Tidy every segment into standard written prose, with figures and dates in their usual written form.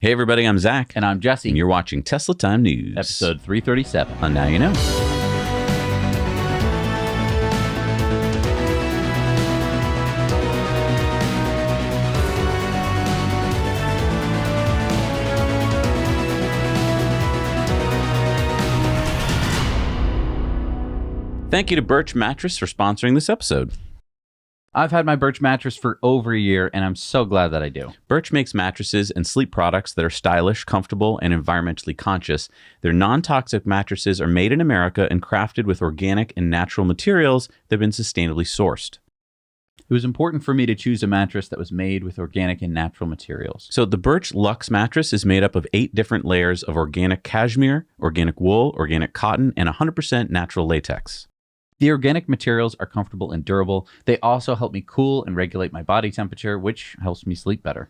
Hey everybody, I'm Zach. And I'm Jesse. And you're watching Tesla Time News. Episode 337. And now you know. Thank you to Birch Mattress for sponsoring this episode. I've had my Birch mattress for over a year, and I'm so glad that I do. Birch makes mattresses and sleep products that are stylish, comfortable, and environmentally conscious. Their non-toxic mattresses are made in America and crafted with organic and natural materials that have been sustainably sourced. It was important for me to choose a mattress that was made with organic and natural materials. So the Birch Luxe mattress is made up of 8 different layers of organic cashmere, organic wool, organic cotton, and 100% natural latex. The organic materials are comfortable and durable. They also help me cool and regulate my body temperature, which helps me sleep better.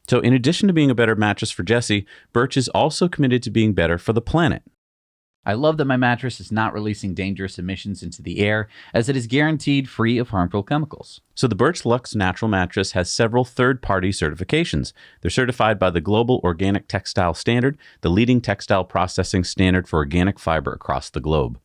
So in addition to being a better mattress for Jesse, Birch is also committed to being better for the planet. I love that my mattress is not releasing dangerous emissions into the air, as it is guaranteed free of harmful chemicals. So the Birch Luxe Natural Mattress has several third-party certifications. They're certified by the Global Organic Textile Standard, the leading textile processing standard for organic fiber across the globe.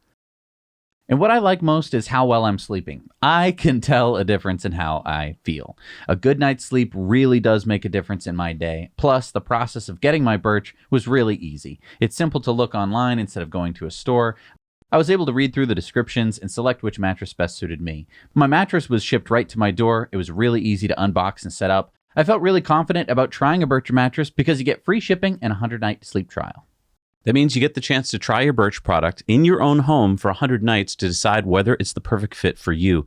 And what I like most is how well I'm sleeping. I can tell a difference in how I feel. A good night's sleep really does make a difference in my day. Plus, the process of getting my Birch was really easy. It's simple to look online instead of going to a store. I was able to read through the descriptions and select which mattress best suited me. My mattress was shipped right to my door. It was really easy to unbox and set up. I felt really confident about trying a Birch mattress because you get free shipping and a 100-night sleep trial. That means you get the chance to try your Birch product in your own home for 100 nights to decide whether it's the perfect fit for you.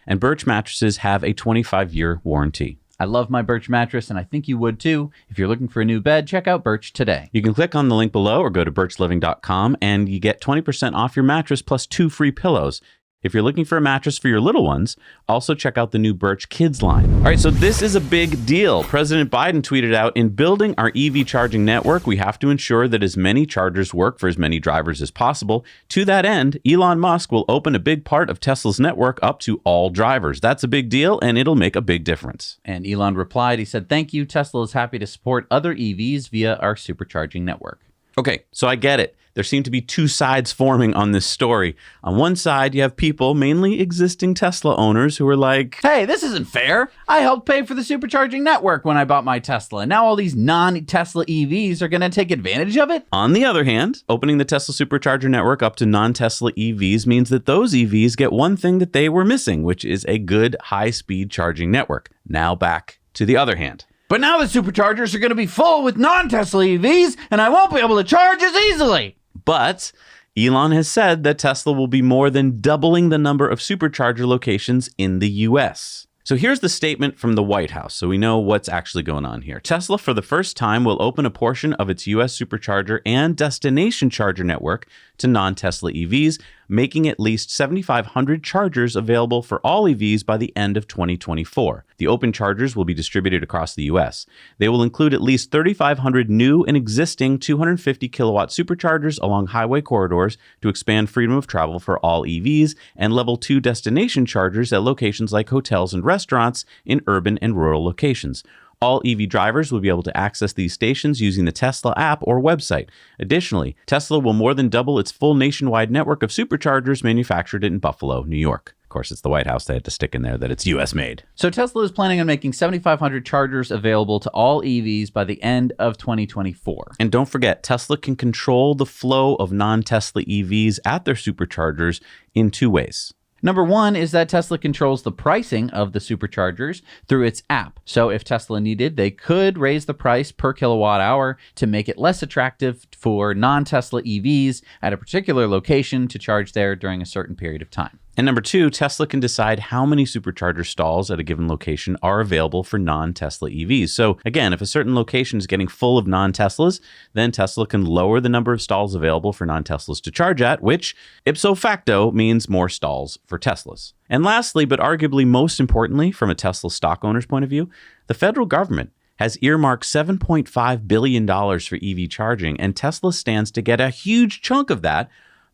And Birch mattresses have a 25-year warranty. I love my Birch mattress, and I think you would too. If you're looking for a new bed, check out Birch today. You can click on the link below or go to birchliving.com and you get 20% off your mattress plus 2 free pillows. If you're looking for a mattress for your little ones, also check out the new Birch Kids line. All right, so this is a big deal. President Biden tweeted out, in building our EV charging network, we have to ensure that as many chargers work for as many drivers as possible. To that end, Elon Musk will open a big part of Tesla's network up to all drivers. That's a big deal, and it'll make a big difference. And Elon replied, he said, "Thank you. Tesla is happy to support other EVs via our supercharging network." Okay, so I get it. There seem to be 2 sides forming on this story. On one side, you have people, mainly existing Tesla owners, who are like, "Hey, this isn't fair. I helped pay for the supercharging network when I bought my Tesla, and now all these non-Tesla EVs are going to take advantage of it?" On the other hand, opening the Tesla Supercharger network up to non-Tesla EVs means that those EVs get one thing that they were missing, which is a good high-speed charging network. Now back to the other hand. "But now the superchargers are going to be full with non-Tesla EVs, and I won't be able to charge as easily." But Elon has said that Tesla will be more than doubling the number of supercharger locations in the US. So here's the statement from the White House, so we know what's actually going on here. Tesla, for the first time, will open a portion of its US supercharger and destination charger network to non-Tesla EVs, making at least 7,500 chargers available for all EVs by the end of 2024. The open chargers will be distributed across the US. They will include at least 3,500 new and existing 250 kilowatt superchargers along highway corridors to expand freedom of travel for all EVs, and level 2 destination chargers at locations like hotels and restaurants in urban and rural locations. All EV drivers will be able to access these stations using the Tesla app or website. Additionally, Tesla will more than double its full nationwide network of superchargers manufactured in Buffalo, New York. Of course, it's the White House. They had to stick in there that it's US made. So Tesla is planning on making 7,500 chargers available to all EVs by the end of 2024. And don't forget, Tesla can control the flow of non-Tesla EVs at their superchargers in 2 ways. Number 1 is that Tesla controls the pricing of the superchargers through its app. So if Tesla needed, they could raise the price per kilowatt hour to make it less attractive for non-Tesla EVs at a particular location to charge there during a certain period of time. And number 2, Tesla can decide how many supercharger stalls at a given location are available for non-Tesla EVs. So again, if a certain location is getting full of non-Teslas, then Tesla can lower the number of stalls available for non-Teslas to charge at, which ipso facto means more stalls for Teslas. And lastly, but arguably most importantly, from a Tesla stock owner's point of view, the federal government has earmarked $7.5 billion for EV charging, and Tesla stands to get a huge chunk of that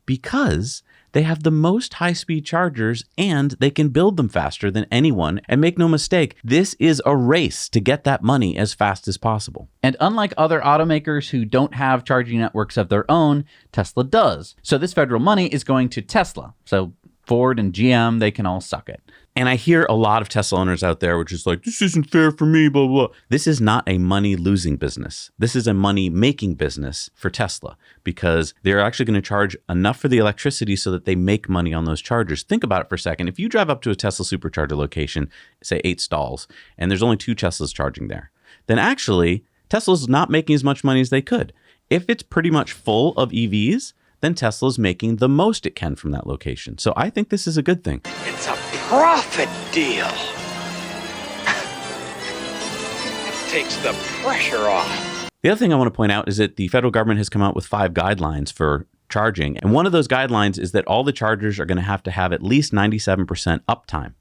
because They have the most high-speed chargers, and they can build them faster than anyone. And make no mistake, this is a race to get that money as fast as possible. And unlike other automakers who don't have charging networks of their own, Tesla does. So this federal money is going to Tesla. So Ford and GM, they can all suck it. And I hear a lot of Tesla owners out there, which is like, this isn't fair for me, blah, blah. This is not a money-losing business. This is a money-making business for Tesla because they're actually going to charge enough for the electricity so that they make money on those chargers. Think about it for a second. If you drive up to a Tesla Supercharger location, say 8 stalls, and there's only 2 Teslas charging there, then actually Tesla's not making as much money as they could. If it's pretty much full of EVs, then Tesla's making the most it can from that location. So I think this is a good thing. It's a profit deal. Takes the pressure off. The other thing I want to point out is that the federal government has come out with 5 guidelines for charging. And one of those guidelines is that all the chargers are going to have at least 97% uptime.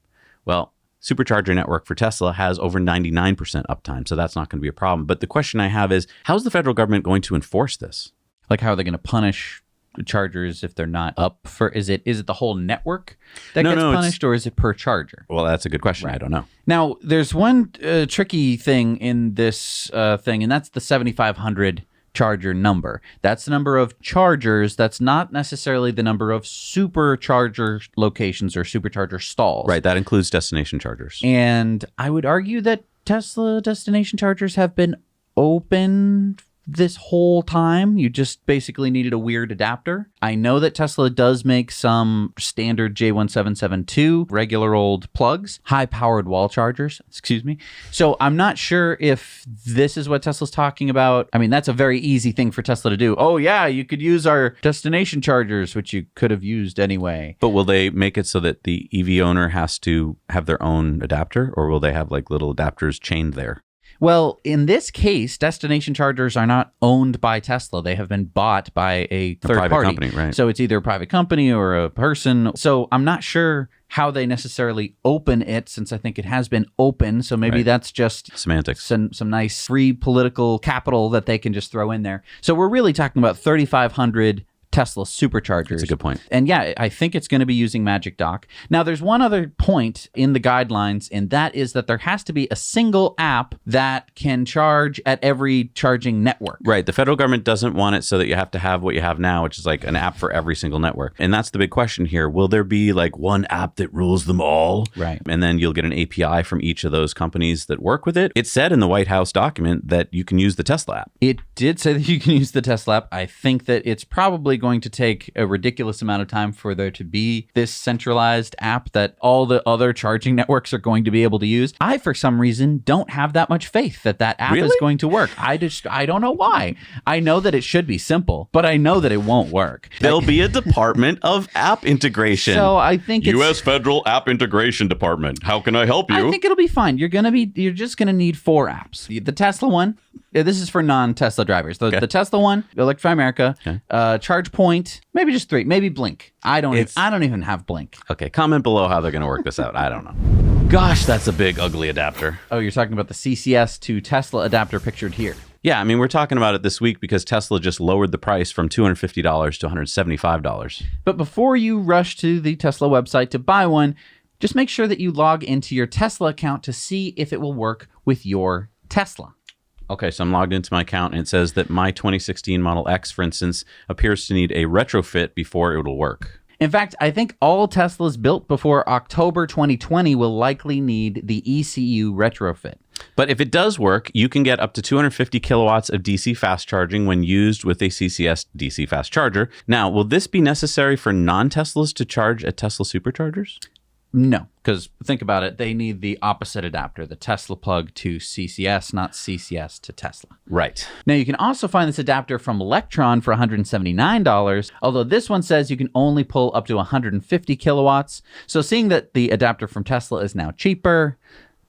Well, Supercharger network for Tesla has over 99% uptime, so that's not going to be a problem. But the question I have is, how's the federal government going to enforce this? Like, how are they going to punish chargers if they're not up for, is it the whole network that gets punished, or is it per charger? Well, that's a good question. Right. I don't know. Now, there's one tricky thing in this thing, and that's the 7,500 charger number. That's the number of chargers. That's not necessarily the number of supercharger locations or supercharger stalls. Right. That includes destination chargers. And I would argue that Tesla destination chargers have been open this whole time. You just basically needed a weird adapter. I know that Tesla does make some standard J1772 regular old plugs, high-powered wall chargers, excuse me. So I'm not sure if this is what Tesla's talking about. I mean, that's a very easy thing for Tesla to do. Oh yeah, you could use our destination chargers, which you could have used anyway. But will they make it so that the EV owner has to have their own adapter, or will they have like little adapters chained there? Well, in this case, destination chargers are not owned by Tesla. They have been bought by a third private party. Company, right? So it's either a private company or a person. So I'm not sure how they necessarily open it, since I think it has been open. So maybe that's just semantics. Some nice free political capital that they can just throw in there. So we're really talking about 3,500 Tesla superchargers. That's a good point. And yeah, I think it's going to be using Magic Dock. Now, there's one other point in the guidelines, and that is that there has to be a single app that can charge at every charging network. Right. The federal government doesn't want it so that you have to have what you have now, which is like an app for every single network. And that's the big question here. Will there be like one app that rules them all? Right. And then you'll get an API from each of those companies that work with it. It said in the White House document that you can use the Tesla app. It did say that you can use the Tesla app. I think that it's probably going to take a ridiculous amount of time for there to be this centralized app that all the other charging networks are going to be able to use. I, for some reason, don't have that much faith that that app is going to work. I don't know why. I know that it should be simple, but I know that it won't work. There'll be a Department of App Integration. So I think it's U.S. Federal App Integration Department. How can I help you? I think it'll be fine. You're just gonna need 4 apps. The Tesla one. This is for non-Tesla drivers. The Tesla one, Electrify America, Charge Point, maybe just 3, maybe Blink. I don't even have Blink. Okay, comment below how they're going to work this out. I don't know. Gosh, that's a big, ugly adapter. Oh, you're talking about the CCS to Tesla adapter pictured here. Yeah, I mean, we're talking about it this week because Tesla just lowered the price from $250 to $175. But before you rush to the Tesla website to buy one, just make sure that you log into your Tesla account to see if it will work with your Tesla. Okay, so I'm logged into my account, and it says that my 2016 Model X, for instance, appears to need a retrofit before it will work. In fact, I think all Teslas built before October 2020 will likely need the ECU retrofit. But if it does work, you can get up to 250 kilowatts of DC fast charging when used with a CCS DC fast charger. Now, will this be necessary for non-Teslas to charge at Tesla Superchargers? No, because think about it. They need the opposite adapter, the Tesla plug to CCS, not CCS to Tesla. Right. Now, you can also find this adapter from Electron for $179, although this one says you can only pull up to 150 kilowatts. So seeing that the adapter from Tesla is now cheaper,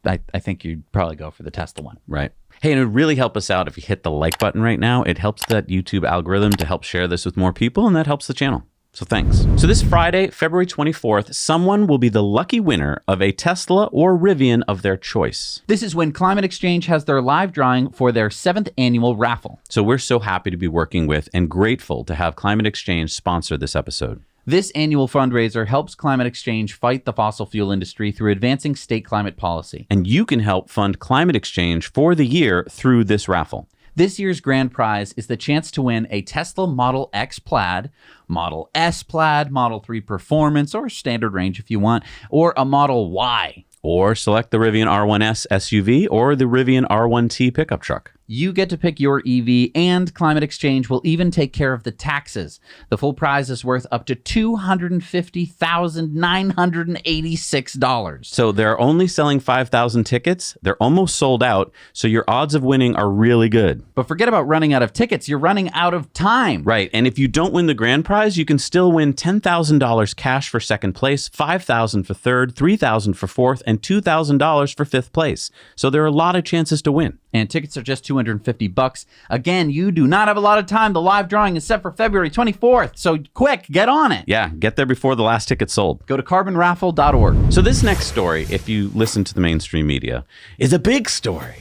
I think you'd probably go for the Tesla one. Right. Hey, and it would really help us out if you hit the like button right now. It helps that YouTube algorithm to help share this with more people, and that helps the channel. So thanks. So this Friday, February 24th, someone will be the lucky winner of a Tesla or Rivian of their choice. This is when Climate Exchange has their live drawing for their 7th annual raffle. So we're so happy to be working with and grateful to have Climate Exchange sponsor this episode. This annual fundraiser helps Climate Exchange fight the fossil fuel industry through advancing state climate policy. And you can help fund Climate Exchange for the year through this raffle. This year's grand prize is the chance to win a Tesla Model X Plaid, Model S Plaid, Model 3 Performance, or standard range if you want, or a Model Y. Or select the Rivian R1S SUV or the Rivian R1T pickup truck. You get to pick your EV, and Climate Exchange will even take care of the taxes. The full prize is worth up to $250,986. So they're only selling 5,000 tickets. They're almost sold out, so your odds of winning are really good. But forget about running out of tickets. You're running out of time. Right, and if you don't win the grand prize, you can still win $10,000 cash for second place, $5,000 for third, $3,000 for fourth, and $2,000 for fifth place. So there are a lot of chances to win. And tickets are just $250. Again, you do not have a lot of time. The live drawing is set for February 24th. So quick, get on it. Yeah, get there before the last ticket sold. Go to carbonraffle.org. So this next story, if you listen to the mainstream media, is a big story.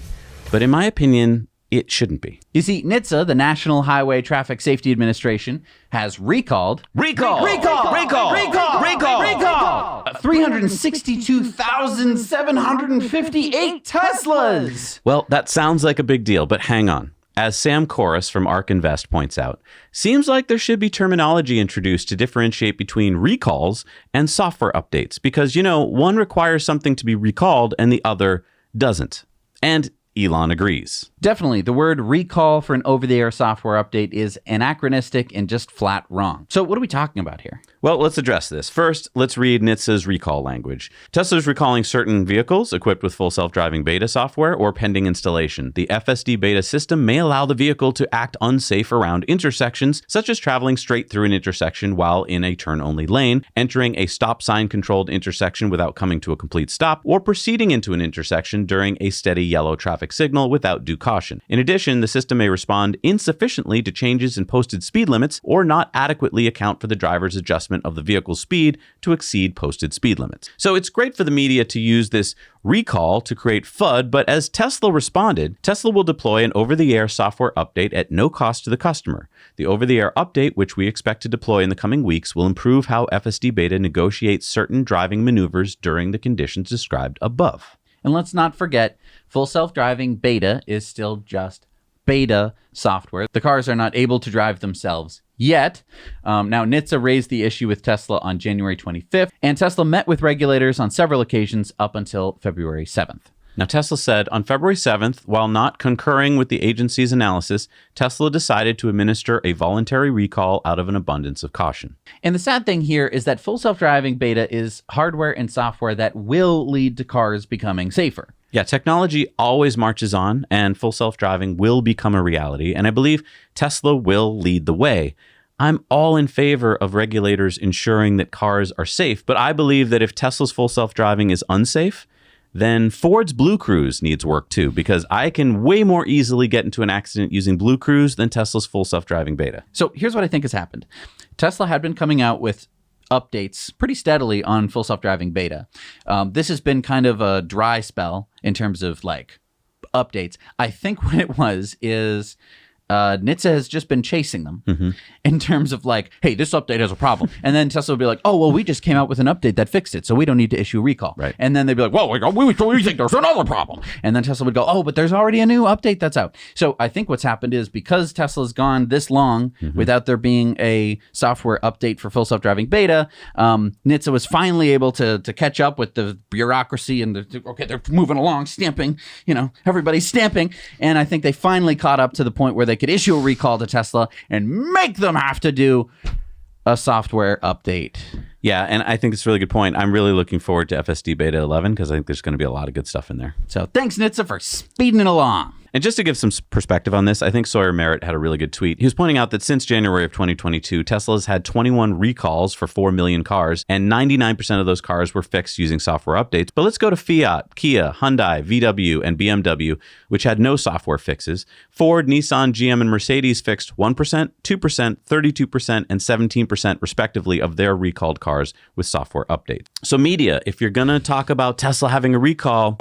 But in my opinion, it shouldn't be. You see, NHTSA, the National Highway Traffic Safety Administration, has recalled 362,758 Teslas. Well, that sounds like a big deal, but hang on. As Sam Corus from ARK Invest points out, seems like there should be terminology introduced to differentiate between recalls and software updates because, one requires something to be recalled and the other doesn't. And Elon agrees. Definitely, the word recall for an over-the-air software update is anachronistic and just flat wrong. So what are we talking about here? Well, let's address this. First, let's read NHTSA's recall language. Tesla's recalling certain vehicles equipped with full self-driving beta software or pending installation. The FSD beta system may allow the vehicle to act unsafe around intersections, such as traveling straight through an intersection while in a turn-only lane, entering a stop sign-controlled intersection without coming to a complete stop, or proceeding into an intersection during a steady yellow traffic signal without due caution. In addition, the system may respond insufficiently to changes in posted speed limits or not adequately account for the driver's adjustment of the vehicle's speed to exceed posted speed limits. So it's great for the media to use this recall to create FUD, but as Tesla responded, Tesla will deploy an over-the-air software update at no cost to the customer. The over-the-air update, which we expect to deploy in the coming weeks, will improve how FSD Beta negotiates certain driving maneuvers during the conditions described above. And let's not forget, full self-driving beta is still just beta software. The cars are not able to drive themselves yet. Now, NHTSA raised the issue with Tesla on January 25th, and Tesla met with regulators on several occasions up until February 7th. Now, Tesla said on February 7th, while not concurring with the agency's analysis, Tesla decided to administer a voluntary recall out of an abundance of caution. And the sad thing here is that full self-driving beta is hardware and software that will lead to cars becoming safer. Yeah, technology always marches on, and full self-driving will become a reality, and I believe Tesla will lead the way. I'm all in favor of regulators ensuring that cars are safe, but I believe that if Tesla's full self-driving is unsafe, then Ford's Blue Cruise needs work too, because I can way more easily get into an accident using Blue Cruise than Tesla's full self-driving beta. So here's what I think has happened. Tesla had been coming out with updates pretty steadily on full self-driving beta. This has been kind of a dry spell in terms of updates. I think what it was is NHTSA has just been chasing them in terms of hey, this update has a problem. And then Tesla would be like, oh, well, we just came out with an update that fixed it, so we don't need to issue a recall. Right. And then they'd be like, well, we think there's another problem. And then Tesla would go, oh, but there's already a new update that's out. So I think what's happened is because Tesla's gone this long without there being a software update for full self-driving beta, NHTSA was finally able to catch up with the bureaucracy and they're moving along, stamping, everybody's stamping. And I think they finally caught up to the point where they could issue a recall to Tesla and make them have to do a software update. Yeah, and I think it's a really good point. I'm really looking forward to FSD Beta 11 because I think there's going to be a lot of good stuff in there. So thanks, NHTSA, for speeding it along. And just to give some perspective on this, I think Sawyer Merritt had a really good tweet. He was pointing out that since January of 2022, Tesla's had 21 recalls for 4 million cars, and 99% of those cars were fixed using software updates. But let's go to Fiat, Kia, Hyundai, VW, and BMW, which had no software fixes. Ford, Nissan, GM, and Mercedes fixed 1%, 2%, 32%, and 17% respectively of their recalled cars with software updates. So media, if you're going to talk about Tesla having a recall,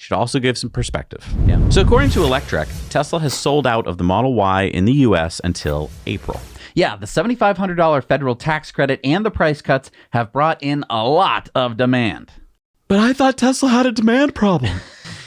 should also give some perspective. Yeah. So according to Electrek, Tesla has sold out of the Model Y in the US until April. Yeah, the $7,500 federal tax credit and the price cuts have brought in a lot of demand. But I thought Tesla had a demand problem.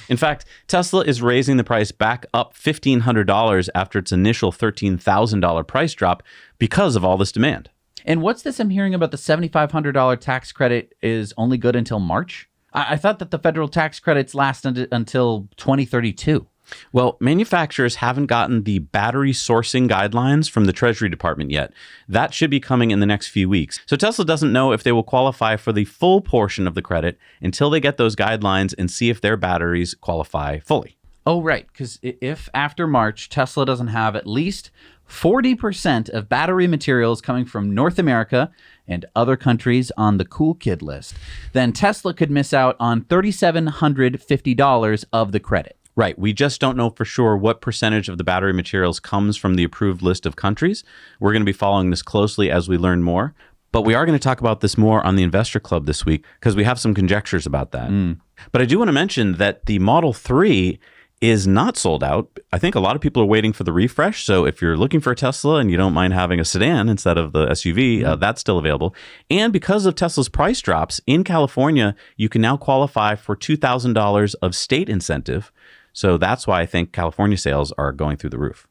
In fact, Tesla is raising the price back up $1,500 after its initial $13,000 price drop because of all this demand. And what's this I'm hearing about the $7,500 tax credit is only good until March? I thought that the federal tax credits last until 2032. Well, manufacturers haven't gotten the battery sourcing guidelines from the Treasury Department yet. That should be coming in the next few weeks. So Tesla doesn't know if they will qualify for the full portion of the credit until they get those guidelines and see if their batteries qualify fully. Oh, right. Because if after March, Tesla doesn't have at least 40% of battery materials coming from North America and other countries on the cool kid list, then Tesla could miss out on $3,750 of the credit. Right. We just don't know for sure what percentage of the battery materials comes from the approved list of countries. We're going to be following this closely as we learn more. But we are going to talk about this more on the Investor Club this week because we have some conjectures about that. But I do want to mention that the Model 3 is not sold out. I think a lot of people are waiting for the refresh. So if you're looking for a Tesla and you don't mind having a sedan instead of the SUV, that's still available. And because of Tesla's price drops in California, you can now qualify for $2,000 of state incentive. So that's why I think California sales are going through the roof.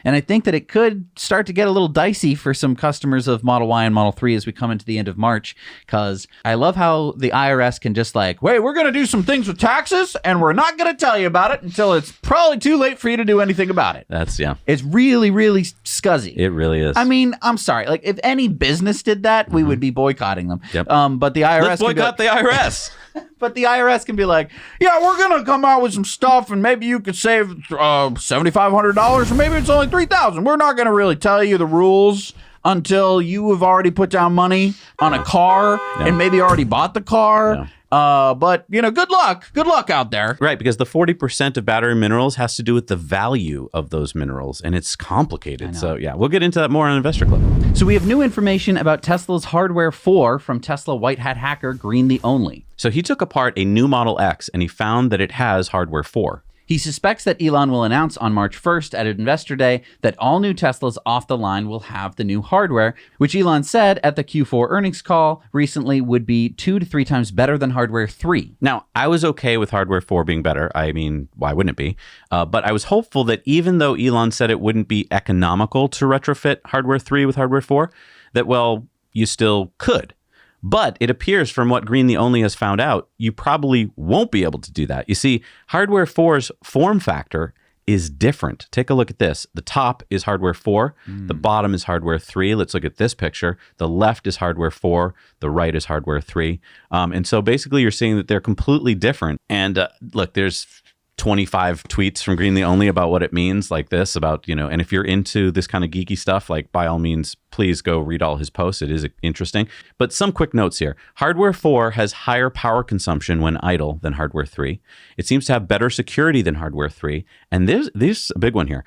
And I think that it could start to get a little dicey for some customers of Model Y and Model 3 as we come into the end of March, because I love how the IRS can just like, wait, we're going to do some things with taxes and we're not going to tell you about it until it's probably too late for you to do anything about it. It's really, really scuzzy. It really is. I mean, I'm sorry. Like, if any business did that, we would be boycotting them. Yep. But the IRS Let's boycott the IRS. But the IRS can be like, yeah, we're going to come out with some stuff and maybe you could save $7,500 or maybe it's only $3,000. We're not going to really tell you the rules until you have already put down money on a car and maybe already bought the car. But, you know, good luck. Good luck out there. Right, because the 40% of battery minerals has to do with the value of those minerals, and it's complicated. So, yeah, we'll get into that more on Investor Club. So we have new information about Tesla's Hardware 4 from Tesla White Hat hacker Green the Only. So he took apart a new Model X, and he found that it has Hardware 4. He suspects that Elon will announce on March 1st at Investor Day that all new Teslas off the line will have the new hardware, which Elon said at the Q4 earnings call recently would be 2 to 3 times better than Hardware 3. Now, I was okay with Hardware 4 being better. I mean, why wouldn't it be? But I was hopeful that even though Elon said it wouldn't be economical to retrofit Hardware 3 with Hardware 4, that, well, you still could. But it appears from what Green the Only has found out, you probably won't be able to do that. You see, Hardware 4's form factor is different. Take a look at this. The top is Hardware 4. The bottom is Hardware 3. Let's look at this picture. The left is Hardware 4. The right is Hardware 3. And so basically you're seeing that they're completely different. And look, there's 25 tweets from Green the Only about what it means, like this, about, you know, and if you're into this kind of geeky stuff, like, by all means, please go read all his posts. It is interesting. But some quick notes here. Hardware 4 has higher power consumption when idle than Hardware 3. It seems to have better security than Hardware 3. And there's a big one here.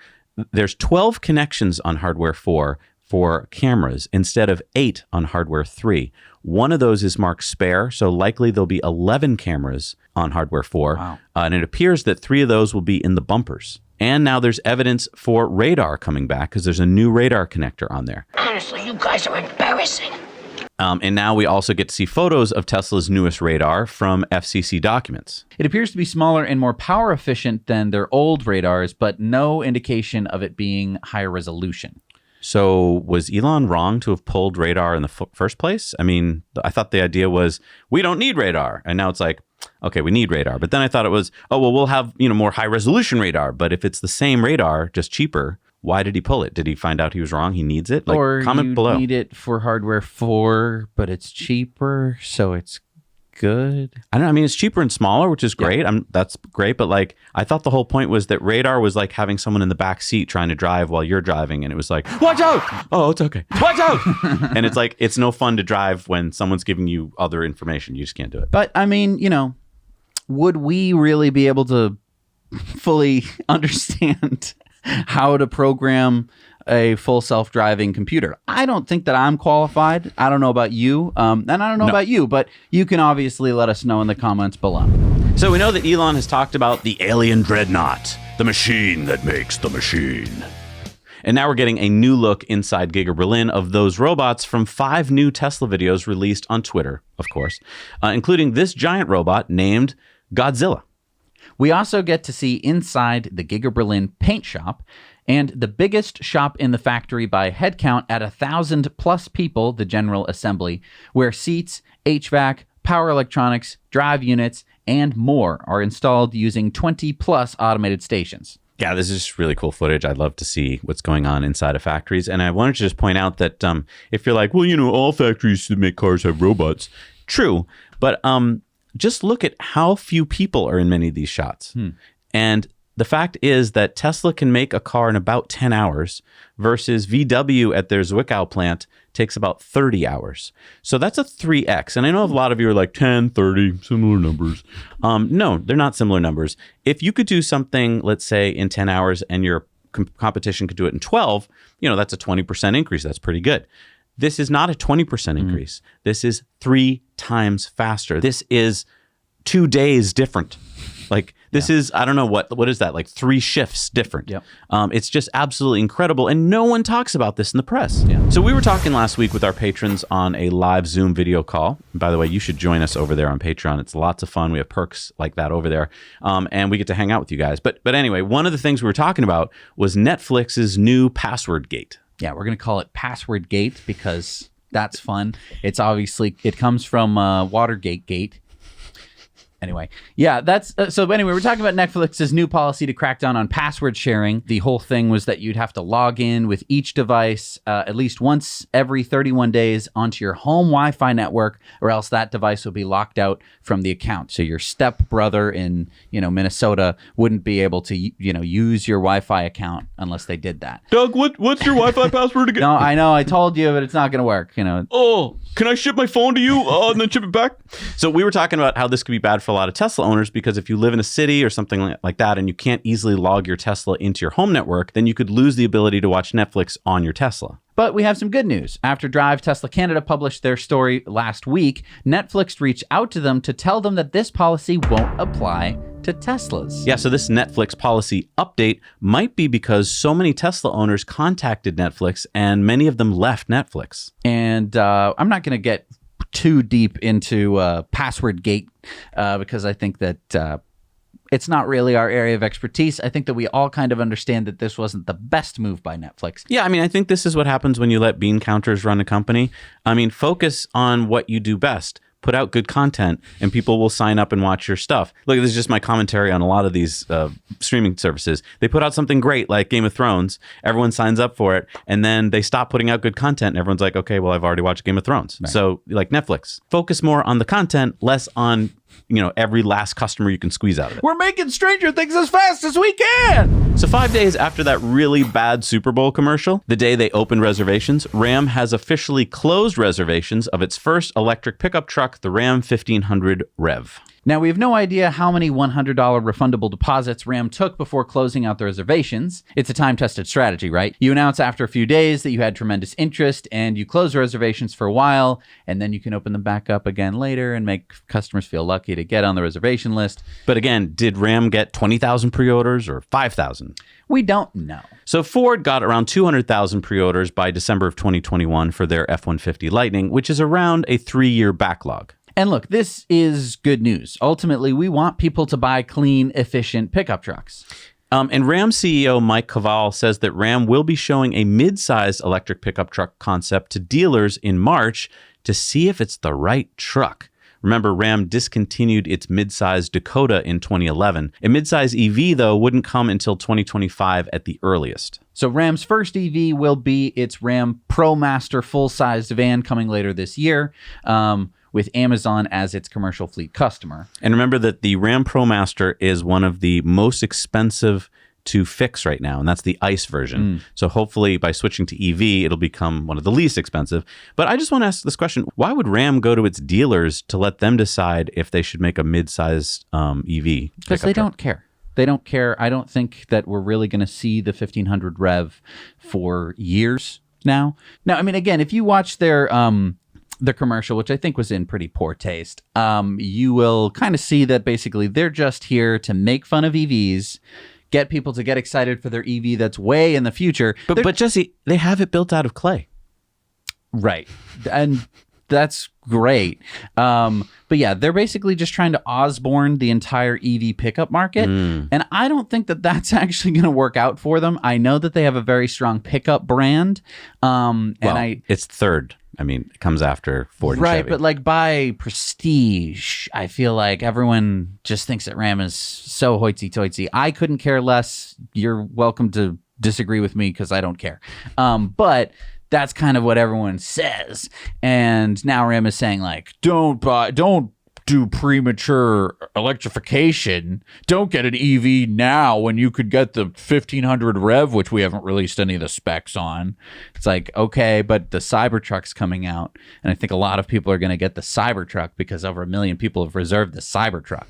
There's 12 connections on Hardware 4 for cameras instead of 8 on Hardware 3. One of those is marked spare, so likely there'll be 11 cameras on Hardware 4. Wow. And it appears that 3 of those will be in the bumpers. And now there's evidence for radar coming back because there's a new radar connector on there. Honestly, you guys are embarrassing. And now we also get to see photos of Tesla's newest radar from FCC documents. It appears to be smaller and more power efficient than their old radars, but no indication of it being higher resolution. So was Elon wrong to have pulled radar in the first place? I mean, I thought the idea was we don't need radar. And now it's like, okay, we need radar. But then I thought it was, oh, well, we'll have, you know, more high resolution radar. But if it's the same radar, just cheaper, why did he pull it? Did he find out he was wrong? He needs it? Like, or comment you below. Need it for Hardware 4, but it's cheaper, so it's good. I don't know. I mean, it's cheaper and smaller, which is great. That's great. But like, I thought the whole point was that radar was like having someone in the back seat trying to drive while you're driving. And it was like, watch out. Oh, it's okay. Watch out. And it's like, it's no fun to drive when someone's giving you other information. You just can't do it. But I mean, you know, would we really be able to fully understand how to program a full self-driving computer? I don't think that I'm qualified. I don't know about you. And I don't know about you, but you can obviously let us know in the comments below. So we know that Elon has talked about the alien dreadnought, the machine that makes the machine. And now we're getting a new look inside GigaBerlin of those robots from 5 new Tesla videos released on Twitter, of course, including this giant robot named Godzilla. We also get to see inside the GigaBerlin paint shop, and the biggest shop in the factory by headcount at 1,000+ people, the General Assembly, where seats, HVAC, power electronics, drive units, and more are installed using 20+ automated stations. Yeah, this is just really cool footage. I'd love to see what's going on inside of factories. And I wanted to just point out that if you're like, well, all factories that make cars have robots. True. But just look at how few people are in many of these shots. And the fact is that Tesla can make a car in about 10 hours versus VW at their Zwickau plant takes about 30 hours. So that's a 3x. And I know a lot of you are like 10, 30, similar numbers. No, they're not similar numbers. If you could do something, let's say in 10 hours and your competition could do it in 12, that's a 20% increase. That's pretty good. This is not a 20% increase. This is 3 times faster. This is 2 days different. Like this is, I don't know, what is that? Like 3 shifts different. Yep. It's just absolutely incredible. And no one talks about this in the press. Yeah. So we were talking last week with our patrons on a live Zoom video call. And by the way, you should join us over there on Patreon. It's lots of fun. We have perks like that over there. And we get to hang out with you guys. But anyway, one of the things we were talking about was Netflix's new password gate. Yeah, we're going to call it Password Gate because that's fun. It's obviously, it comes from Watergate Gate. Anyway, yeah, that's so anyway, we're talking about Netflix's new policy to crack down on password sharing. The whole thing was that you'd have to log in with each device at least once every 31 days onto your home Wi-Fi network, or else that device will be locked out from the account. So your stepbrother in, Minnesota wouldn't be able to, use your Wi-Fi account unless they did that. Doug, what's your Wi-Fi password again? No, I know, I told you, but it's not going to work, Oh, can I ship my phone to you and then ship it back? So we were talking about how this could be bad for a lot of Tesla owners, because if you live in a city or something like that and you can't easily log your Tesla into your home network, then you could lose the ability to watch Netflix on your Tesla. But we have some good news. After Drive Tesla Canada published their story last week, Netflix reached out to them to tell them that this policy won't apply to Teslas. Yeah, so this Netflix policy update might be because so many Tesla owners contacted Netflix and many of them left Netflix. And I'm not going to get too deep into Password Gate because I think that it's not really our area of expertise. I think that we all kind of understand that this wasn't the best move by Netflix. Yeah, I mean, I think this is what happens when you let bean counters run a company. I mean, focus on what you do best. Put out good content and people will sign up and watch your stuff. Look, this is just my commentary on a lot of these streaming services. They put out something great like Game of Thrones. Everyone signs up for it. And then they stop putting out good content. And everyone's like, okay, well, I've already watched Game of Thrones. Right. So like Netflix, focus more on the content, less on every last customer you can squeeze out of it. We're making Stranger Things as fast as we can. So 5 days after that really bad Super Bowl commercial, the day they opened reservations, Ram has officially closed reservations of its first electric pickup truck, the Ram 1500 REV. Now, we have no idea how many $100 refundable deposits Ram took before closing out the reservations. It's a time-tested strategy, right? You announce after a few days that you had tremendous interest and you close reservations for a while, and then you can open them back up again later and make customers feel lucky to get on the reservation list. But again, did Ram get 20,000 pre-orders or 5,000? We don't know. So Ford got around 200,000 pre-orders by December of 2021 for their F-150 Lightning, which is around a 3-year backlog. And look, this is good news. Ultimately, we want people to buy clean, efficient pickup trucks. And Ram CEO Mike Cavall says that Ram will be showing a mid-sized electric pickup truck concept to dealers in March to see if it's the right truck. Remember, Ram discontinued its mid-size Dakota in 2011. A mid-size EV, though, wouldn't come until 2025 at the earliest. So Ram's first EV will be its Ram ProMaster full-sized van coming later this year, with Amazon as its commercial fleet customer. And remember that the Ram ProMaster is one of the most expensive to fix right now, and that's the ICE version. So hopefully by switching to EV, it'll become one of the least expensive. But I just want to ask this question. Why would Ram go to its dealers to let them decide if they should make a mid-sized EV? Because they don't care. They don't care. I don't think that we're really going to see the 1500 REV for years now. Now, I mean, again, if you watch their commercial, which I think was in pretty poor taste, you will kind of see that basically they're just here to make fun of EVs, get people to get excited for their EV that's way in the future. But Jesse, they have it built out of clay. Right. And that's great. But yeah, they're basically just trying to Osborne the entire EV pickup market. And I don't think that that's actually going to work out for them. I know that they have a very strong pickup brand. It's third. I mean, it comes after Ford and right, Chevy. but like by prestige, I feel like everyone just thinks that Ram is so hoity-toity. I couldn't care less. You're welcome to disagree with me because I don't care. But that's kind of what everyone says. And now Ram is saying like, don't do premature electrification. Don't get an EV now when you could get the 1500 REV, which we haven't released any of the specs on. It's like, okay, but the Cybertruck's coming out. And I think a lot of people are going to get the Cybertruck because over 1 million people have reserved the Cybertruck.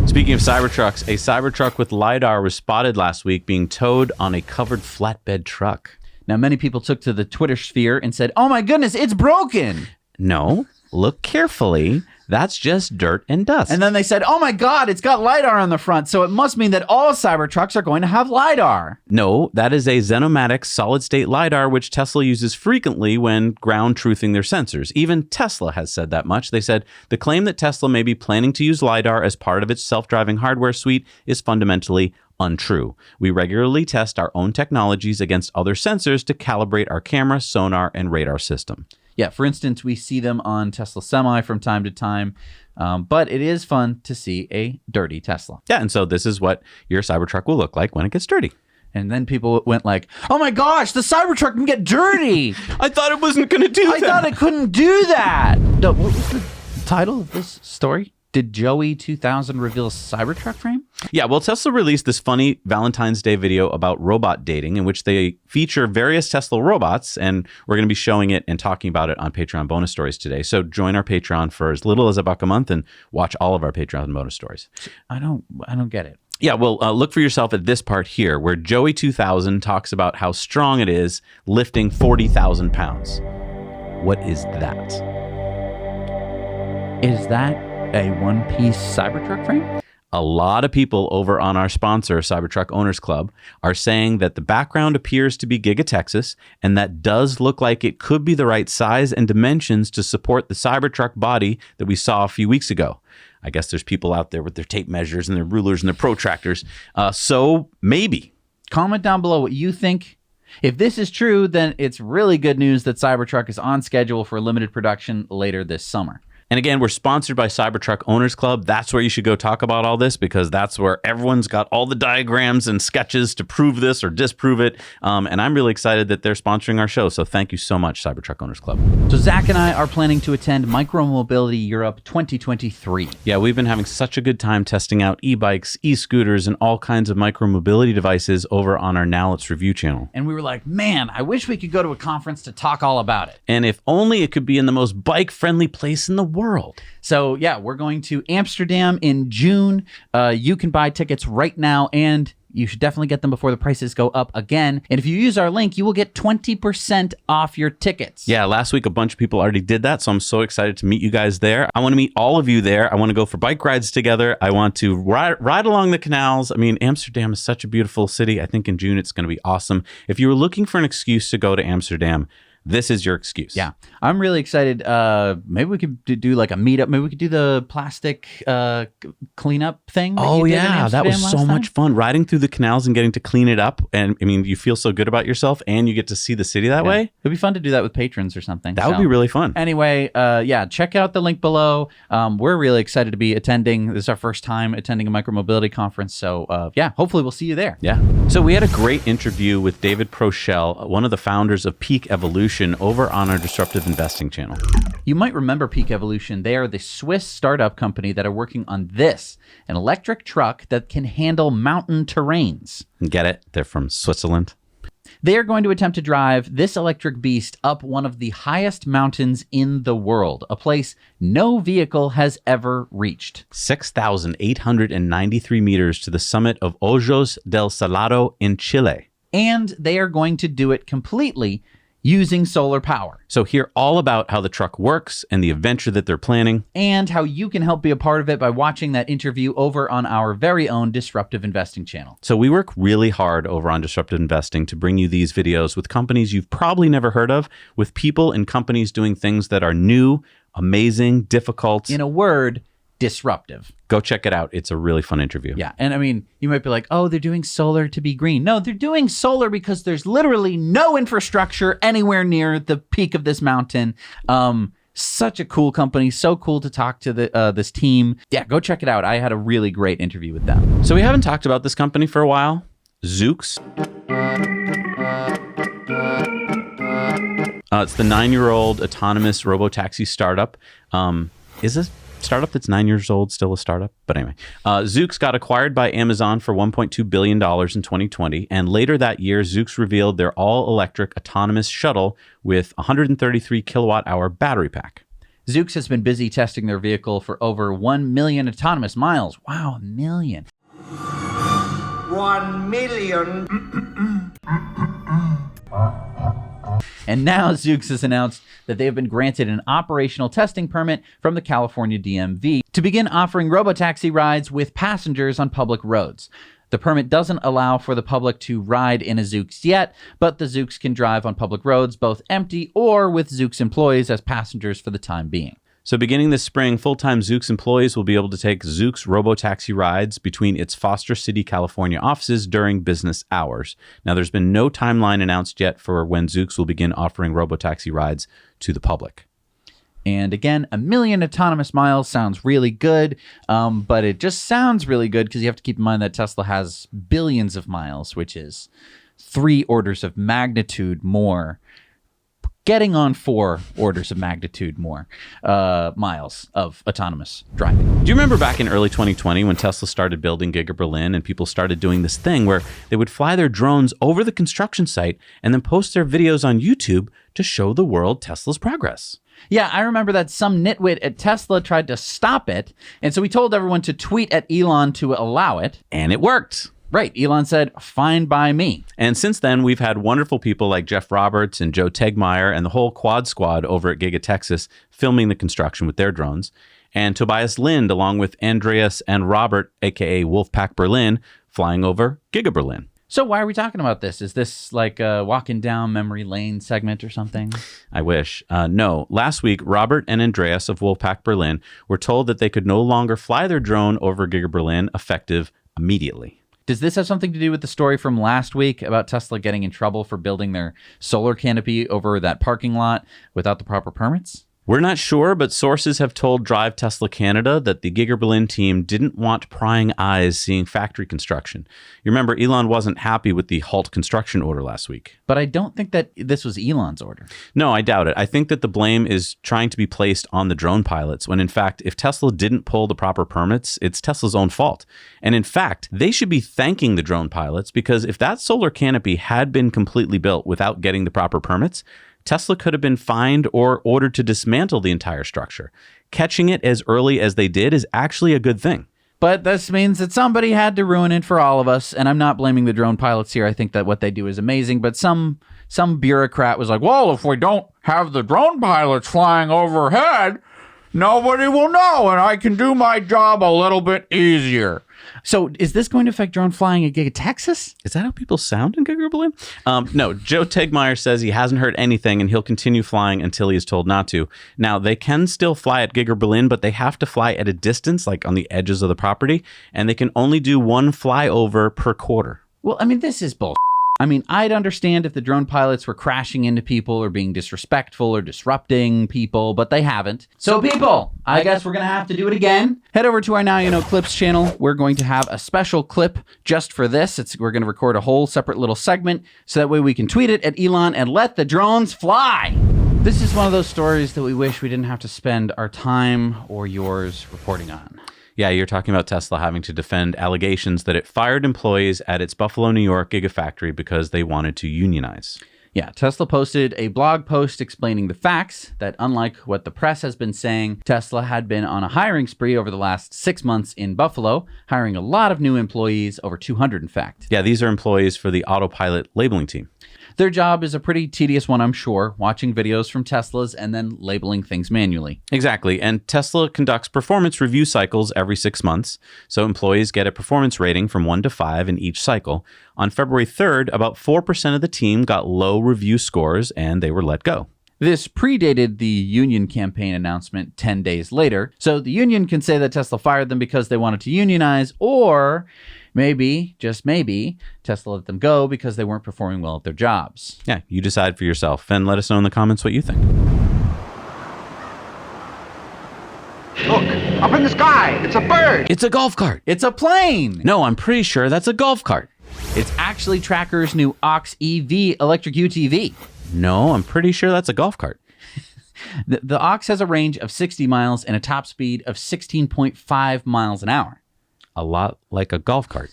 Speaking of Cybertrucks, a Cybertruck with Lidar was spotted last week being towed on a covered flatbed truck. Now, many people took to the Twitter sphere and said, oh my goodness, it's broken. No, look carefully. That's just dirt and dust. And then they said, oh my God, it's got LiDAR on the front. So it must mean that all Cybertrucks are going to have LiDAR. No, that is a Xenomatic solid-state LiDAR, which Tesla uses frequently when ground truthing their sensors. Even Tesla has said that much. They said the claim that Tesla may be planning to use LiDAR as part of its self-driving hardware suite is fundamentally untrue. We regularly test our own technologies against other sensors to calibrate our camera, sonar, and radar system. Yeah, for instance, we see them on Tesla Semi from time to time, but it is fun to see a dirty Tesla. Yeah, and so this is what your Cybertruck will look like when it gets dirty. And then people went like, oh my gosh, the Cybertruck can get dirty. I thought it wasn't going to do that. I thought it couldn't do that. No, what was the title of this story? Did Joey 2000 reveal Cybertruck frame? Yeah, well, Tesla released this funny Valentine's Day video about robot dating in which they feature various Tesla robots, and we're going to be showing it and talking about it on Patreon bonus stories today. So join our Patreon for as little as $1 a month and watch all of our Patreon bonus stories. I don't get it. Yeah, well, look for yourself at this part here where Joey 2000 talks about how strong it is lifting 40,000 pounds. What is that? Is that a one-piece Cybertruck frame? A lot of people over on our sponsor, Cybertruck Owners Club, are saying that the background appears to be Giga Texas, and that does look like it could be the right size and dimensions to support the Cybertruck body that we saw a few weeks ago. I guess there's people out there with their tape measures and their rulers and their protractors. So maybe. Comment down below what you think. If this is true, then it's really good news that Cybertruck is on schedule for limited production later this summer. And again, we're sponsored by Cybertruck Owners Club. That's where you should go talk about all this because that's where everyone's got all the diagrams and sketches to prove this or disprove it. And I'm really excited that they're sponsoring our show. So thank you so much, Cybertruck Owners Club. So Zach and I are planning to attend Micromobility Europe 2023. Yeah, we've been having such a good time testing out e-bikes, e-scooters, and all kinds of micromobility devices over on our Now Let's Review channel. And we were like, man, I wish we could go to a conference to talk all about it. And if only it could be in the most bike-friendly place in the world. So yeah, we're going to Amsterdam in June. You can buy tickets right now, and you should definitely get them before the prices go up again. And if you use our link, you will get 20% off your tickets. Yeah, last week a bunch of people already did that, so I'm so excited to meet you guys there. I want to meet all of you there. I want to go for bike rides together. I want to ride along the canals. I mean, Amsterdam is such a beautiful city. I think in June it's going to be awesome. If you were looking for an excuse to go to Amsterdam, this is your excuse. Yeah, I'm really excited. Maybe we could do like a meetup. Maybe we could do the plastic cleanup thing. Oh yeah, that was so much fun. Riding through the canals and getting to clean it up. And I mean, you feel so good about yourself and you get to see the city that way. It'd be fun to do that with patrons or something. That would be really fun. Anyway, yeah, check out the link below. We're really excited to be attending. This is our first time attending a micromobility conference. So yeah, hopefully we'll see you there. Yeah. So we had a great interview with David Prochel, one of the founders of Peak Evolution, over on our Disruptive Investing channel. You might remember Peak Evolution. They are the Swiss startup company that are working on this, an electric truck that can handle mountain terrains. Get it? They're from Switzerland. They are going to attempt to drive this electric beast up one of the highest mountains in the world, a place no vehicle has ever reached. 6,893 meters to the summit of Ojos del Salado in Chile. And they are going to do it completely using solar power. So hear all about how the truck works and the adventure that they're planning. And how you can help be a part of it by watching that interview over on our very own Disruptive Investing channel. So we work really hard over on Disruptive Investing to bring you these videos with companies you've probably never heard of, with people and companies doing things that are new, amazing, difficult. In a word, disruptive. Go check it out. It's a really fun interview. Yeah. And I mean, you might be like, oh, they're doing solar to be green. No, they're doing solar because there's literally no infrastructure anywhere near the peak of this mountain. Such a cool company. So cool to talk to this team. Yeah, go check it out. I had a really great interview with them. So we haven't talked about this company for a while. Zoox. It's the 9-year-old autonomous robotaxi startup. Is this startup that's 9 years old still a startup? But anyway, Zoox got acquired by Amazon for $1.2 billion in 2020. And later that year, Zoox revealed their all-electric autonomous shuttle with 133 kilowatt-hour battery pack. Zoox has been busy testing their vehicle for over 1 million autonomous miles. Wow, 1 million. 1 million. And now Zoox has announced that they have been granted an operational testing permit from the California DMV to begin offering robotaxi rides with passengers on public roads. The permit doesn't allow for the public to ride in a Zoox yet, but the Zoox can drive on public roads, both empty or with Zoox employees as passengers for the time being. So beginning this spring, full-time Zoox employees will be able to take Zoox robotaxi rides between its Foster City, California offices during business hours. Now, there's been no timeline announced yet for when Zoox will begin offering robotaxi rides to the public. And again, 1 million autonomous miles sounds really good, but it just sounds really good because you have to keep in mind that Tesla has billions of miles, which is 3 orders of magnitude more. Getting on 4 orders of magnitude more miles of autonomous driving. Do you remember back in early 2020 when Tesla started building GigaBerlin and people started doing this thing where they would fly their drones over the construction site and then post their videos on YouTube to show the world Tesla's progress? Yeah, I remember that some nitwit at Tesla tried to stop it, and so we told everyone to tweet at Elon to allow it. And it worked. Right. Elon said, fine by me. And since then, we've had wonderful people like Jeff Roberts and Joe Tegmeyer and the whole quad squad over at Giga Texas filming the construction with their drones. And Tobias Lind, along with Andreas and Robert, a.k.a. Wolfpack Berlin, flying over GigaBerlin. So why are we talking about this? Is this like a walking down memory lane segment or something? I wish. No. Last week, Robert and Andreas of Wolfpack Berlin were told that they could no longer fly their drone over GigaBerlin effective immediately. Does this have something to do with the story from last week about Tesla getting in trouble for building their solar canopy over that parking lot without the proper permits? We're not sure, but sources have told Drive Tesla Canada that the GigaBerlin team didn't want prying eyes seeing factory construction. You remember, Elon wasn't happy with the halt construction order last week. But I don't think that this was Elon's order. No, I doubt it. I think that the blame is trying to be placed on the drone pilots, when in fact, if Tesla didn't pull the proper permits, it's Tesla's own fault. And in fact, they should be thanking the drone pilots, because if that solar canopy had been completely built without getting the proper permits, Tesla could have been fined or ordered to dismantle the entire structure. Catching it as early as they did is actually a good thing. But this means that somebody had to ruin it for all of us. And I'm not blaming the drone pilots here. I think that what they do is amazing. But some bureaucrat was like, well, if we don't have the drone pilots flying overhead, nobody will know. And I can do my job a little bit easier. So is this going to affect drone flying at Giga Texas? Is that how people sound in GigaBerlin? No, Joe Tegmeyer says he hasn't heard anything and he'll continue flying until he is told not to. Now, they can still fly at GigaBerlin, but they have to fly at a distance, like on the edges of the property, and they can only do 1 flyover per quarter. Well, I mean, this is bull. I mean, I'd understand if the drone pilots were crashing into people or being disrespectful or disrupting people, but they haven't. So people, I guess we're going to have to do it again. Head over to our Now You Know Clips channel. We're going to have a special clip just for this. We're going to record a whole separate little segment so that way we can tweet it at Elon and let the drones fly. This is one of those stories that we wish we didn't have to spend our time or yours reporting on. Yeah, you're talking about Tesla having to defend allegations that it fired employees at its Buffalo, New York Gigafactory because they wanted to unionize. Yeah, Tesla posted a blog post explaining the facts that, unlike what the press has been saying, Tesla had been on a hiring spree over the last 6 months in Buffalo, hiring a lot of new employees, over 200 in fact. Yeah, these are employees for the autopilot labeling team. Their job is a pretty tedious one, I'm sure, watching videos from Teslas and then labeling things manually. Exactly. And Tesla conducts performance review cycles every 6 months. So employees get a performance rating from 1 to 5 in each cycle. On February 3rd, about 4% of the team got low review scores and they were let go. This predated the union campaign announcement 10 days later, so the union can say that Tesla fired them because they wanted to unionize, or maybe, just maybe, Tesla let them go because they weren't performing well at their jobs. Yeah, you decide for yourself and let us know in the comments what you think. Look, up in the sky, it's a bird. It's a golf cart. It's a plane! No, I'm pretty sure that's a golf cart. It's actually Tracker's new Ox EV electric UTV. No, I'm pretty sure that's a golf cart. The Ox has a range of 60 miles and a top speed of 16.5 miles an hour. A lot like a golf cart.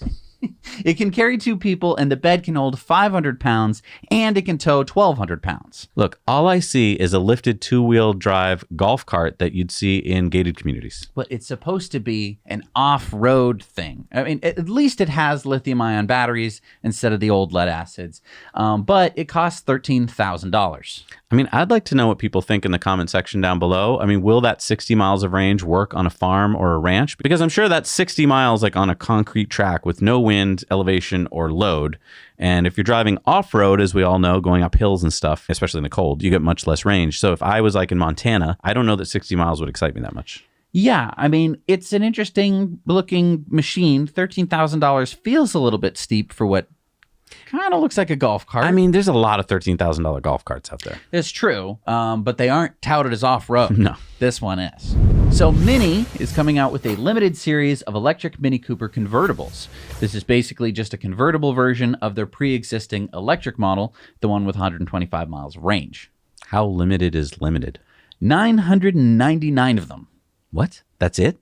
It can carry 2 people, and the bed can hold 500 pounds, and it can tow 1,200 pounds. Look, all I see is a lifted 2-wheel drive golf cart that you'd see in gated communities. But it's supposed to be an off-road thing. I mean, at least it has lithium-ion batteries instead of the old lead acids. But it costs $13,000. I mean, I'd like to know what people think in the comment section down below. I mean, will that 60 miles of range work on a farm or a ranch? Because I'm sure that's 60 miles like on a concrete track with no wind, elevation, or load. And if you're driving off-road, as we all know, going up hills and stuff, especially in the cold, you get much less range. So if I was like in Montana, I don't know that 60 miles would excite me that much. Yeah, I mean, it's an interesting looking machine. $13,000 feels a little bit steep for what kind of looks like a golf cart. I mean, there's a lot of $13,000 golf carts out there. It's true, but they aren't touted as off-road. No. This one is. So Mini is coming out with a limited series of electric Mini Cooper convertibles. This is basically just a convertible version of their pre-existing electric model, the one with 125 miles of range. How limited is limited? 999 of them. What? That's it?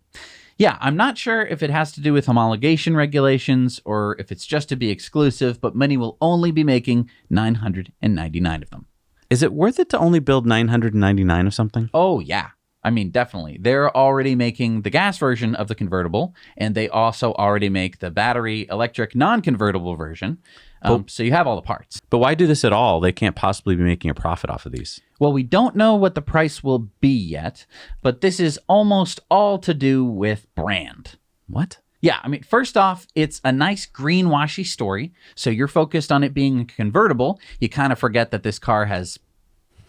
Yeah, I'm not sure if it has to do with homologation regulations or if it's just to be exclusive, but Mini will only be making 999 of them. Is it worth it to only build 999 of something? Oh, yeah. I mean, definitely. They're already making the gas version of the convertible, and they also already make the battery electric non-convertible version. So you have all the parts. But why do this at all? They can't possibly be making a profit off of these. Well, we don't know what the price will be yet, but this is almost all to do with brand. What? Yeah, I mean, first off, it's a nice greenwashy story. So you're focused on it being convertible. You kind of forget that this car has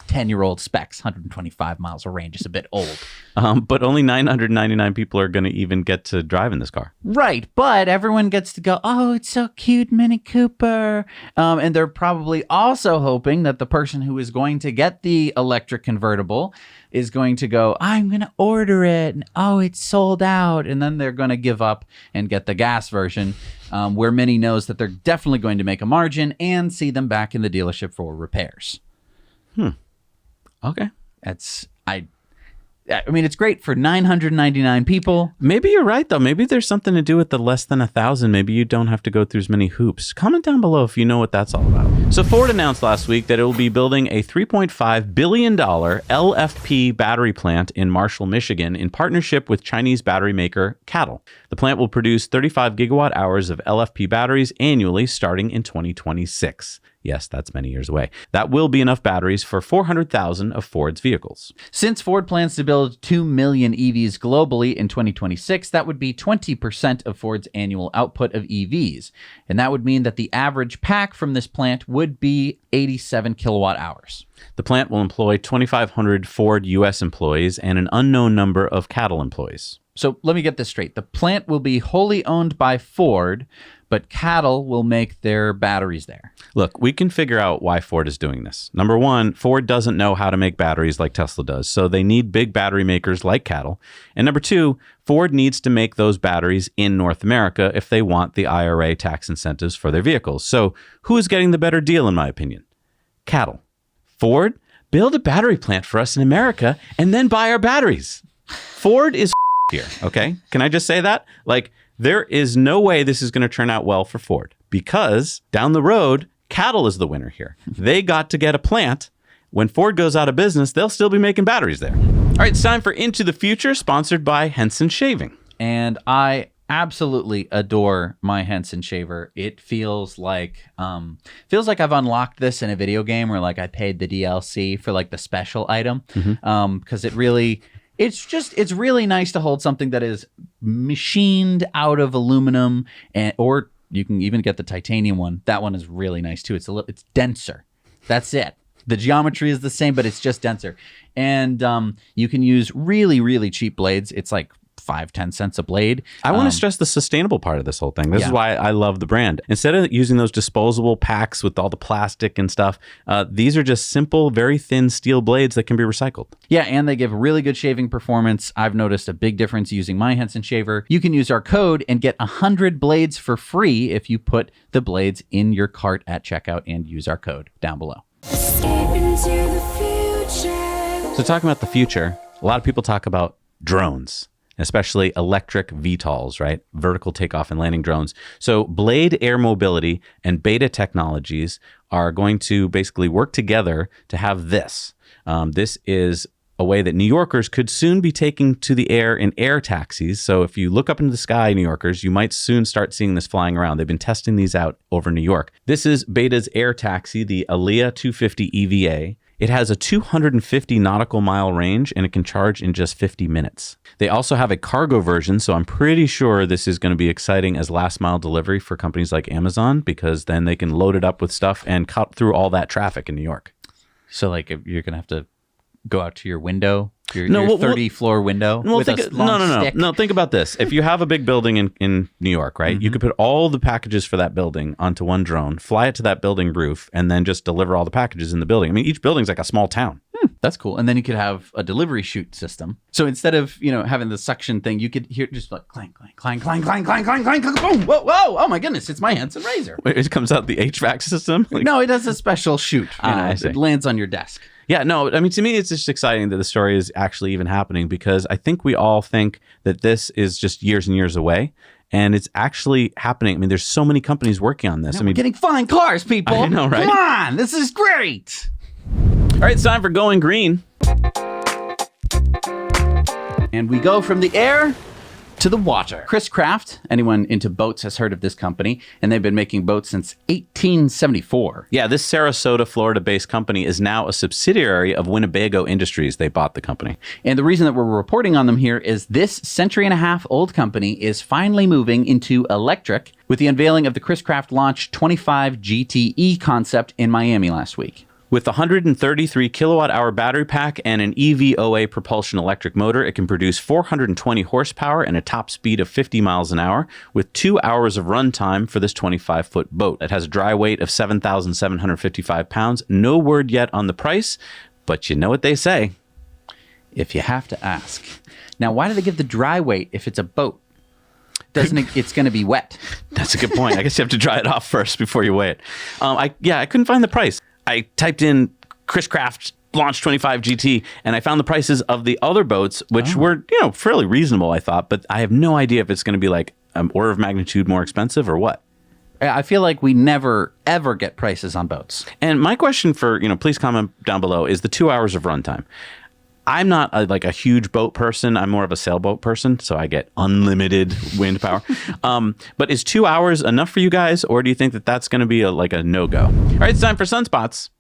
10-year-old specs. 125 miles of range is a bit old. But only 999 people are going to even get to drive in this car. Right, but everyone gets to go, oh, it's so cute, Mini Cooper. And they're probably also hoping that the person who is going to get the electric convertible is going to go, I'm going to order it. And, oh, it's sold out. And then they're going to give up and get the gas version, where Mini knows that they're definitely going to make a margin and see them back in the dealership for repairs. Okay. I mean, it's great for 999 people. Maybe you're right, though. Maybe there's something to do with the less than 1,000. Maybe you don't have to go through as many hoops. Comment down below if you know what that's all about. So Ford announced last week that it will be building a $3.5 billion LFP battery plant in Marshall, Michigan, in partnership with Chinese battery maker CATL. The plant will produce 35 gigawatt hours of LFP batteries annually starting in 2026. Yes, that's many years away. That will be enough batteries for 400,000 of Ford's vehicles. Since Ford plans to build 2 million EVs globally in 2026, that would be 20% of Ford's annual output of EVs. And that would mean that the average pack from this plant would be 87 kilowatt hours. The plant will employ 2,500 Ford U.S. employees and an unknown number of CATL employees. So let me get this straight. The plant will be wholly owned by Ford, but CATL will make their batteries there. Look, we can figure out why Ford is doing this. Number one, Ford doesn't know how to make batteries like Tesla does, so they need big battery makers like CATL. And number two, Ford needs to make those batteries in North America if they want the IRA tax incentives for their vehicles. So who is getting the better deal, in my opinion? CATL. Ford, build a battery plant for us in America and then buy our batteries. Ford is here, okay? Can I just say that? Like, there is no way this is going to turn out well for Ford because down the road, CATL is the winner here. They got to get a plant. When Ford goes out of business, they'll still be making batteries there. All right, it's time for Into the Future, sponsored by Henson Shaving. And I absolutely adore my Henson shaver. It feels like I've unlocked this in a video game, or like I paid the DLC for like the special item. Because it's really nice to hold something that is machined out of aluminum, or you can even get the titanium one. That one is really nice too. It's denser. That's it. The geometry is the same, but it's just denser. And you can use really, really cheap blades. It's like 5-10 cents a blade. I want to stress the sustainable part of this whole thing. This is why I love the brand. Instead of using those disposable packs with all the plastic and stuff, these are just simple, very thin steel blades that can be recycled. Yeah, and they give really good shaving performance. I've noticed a big difference using my Henson shaver. You can use our code and get 100 blades for free if you put the blades in your cart at checkout and use our code down below. Escape into the future. So talking about the future, a lot of people talk about drones, especially electric VTOLs, right? Vertical takeoff and landing drones. So Blade Air Mobility and Beta Technologies are going to basically work together to have this. This is a way that New Yorkers could soon be taking to the air in air taxis. So if you look up into the sky, New Yorkers, you might soon start seeing this flying around. They've been testing these out over New York. This is Beta's air taxi, the Alia 250 EVA. It has a 250 nautical mile range and it can charge in just 50 minutes. They also have a cargo version, so I'm pretty sure this is going to be exciting as last mile delivery for companies like Amazon, because then they can load it up with stuff and cut through all that traffic in New York. So like you're going to have to go out to your window, your 30-floor window with a long stick? No, think about this. If you have a big building in New York, right? You could put all the packages for that building onto one drone, fly it to that building roof, and then just deliver all the packages in the building. I mean, each building's like a small town. That's cool. And then you could have a delivery chute system. So instead of, having the suction thing, you could hear just like clank, clank, clank, clank, clank, clank, clank, clank, clank, boom, whoa, whoa, oh my goodness, it's my Henson razor. Wait, it comes out the HVAC system? No, it has a special chute. I see. It lands on your desk. Yeah, no, I mean, to me, it's just exciting that the story is actually even happening, because I think we all think that this is just years and years away, and it's actually happening. I mean, there's so many companies working on this. We're getting flying cars, people. I know, right? Come on, this is great. All right, it's time for Going Green. And we go from the air to the water. Chris Craft, anyone into boats has heard of this company, and they've been making boats since 1874. Yeah, this Sarasota, Florida-based company is now a subsidiary of Winnebago Industries. They bought the company. And the reason that we're reporting on them here is this century-and-a-half-old company is finally moving into electric with the unveiling of the Chris Craft Launch 25 GTE concept in Miami last week. With a 133 kilowatt-hour battery pack and an EVOA propulsion electric motor, it can produce 420 horsepower and a top speed of 50 miles an hour with 2 hours of runtime for this 25-foot boat. It has a dry weight of 7,755 pounds. No word yet on the price, but you know what they say. If you have to ask. Now, why do they give the dry weight if it's a boat? It's going to be wet. That's a good point. I guess you have to dry it off first before you weigh it. I couldn't find the price. I typed in Chris Craft Launch 25 GT, and I found the prices of the other boats, which were, fairly reasonable, I thought. But I have no idea if it's going to be like an order of magnitude more expensive or what. I feel like we never, ever get prices on boats. And my question for, please comment down below, is the 2 hours of runtime. I'm not a huge boat person. I'm more of a sailboat person, so I get unlimited wind power. But is 2 hours enough for you guys, or do you think that that's going to be a no-go? All right, it's time for Sunspots.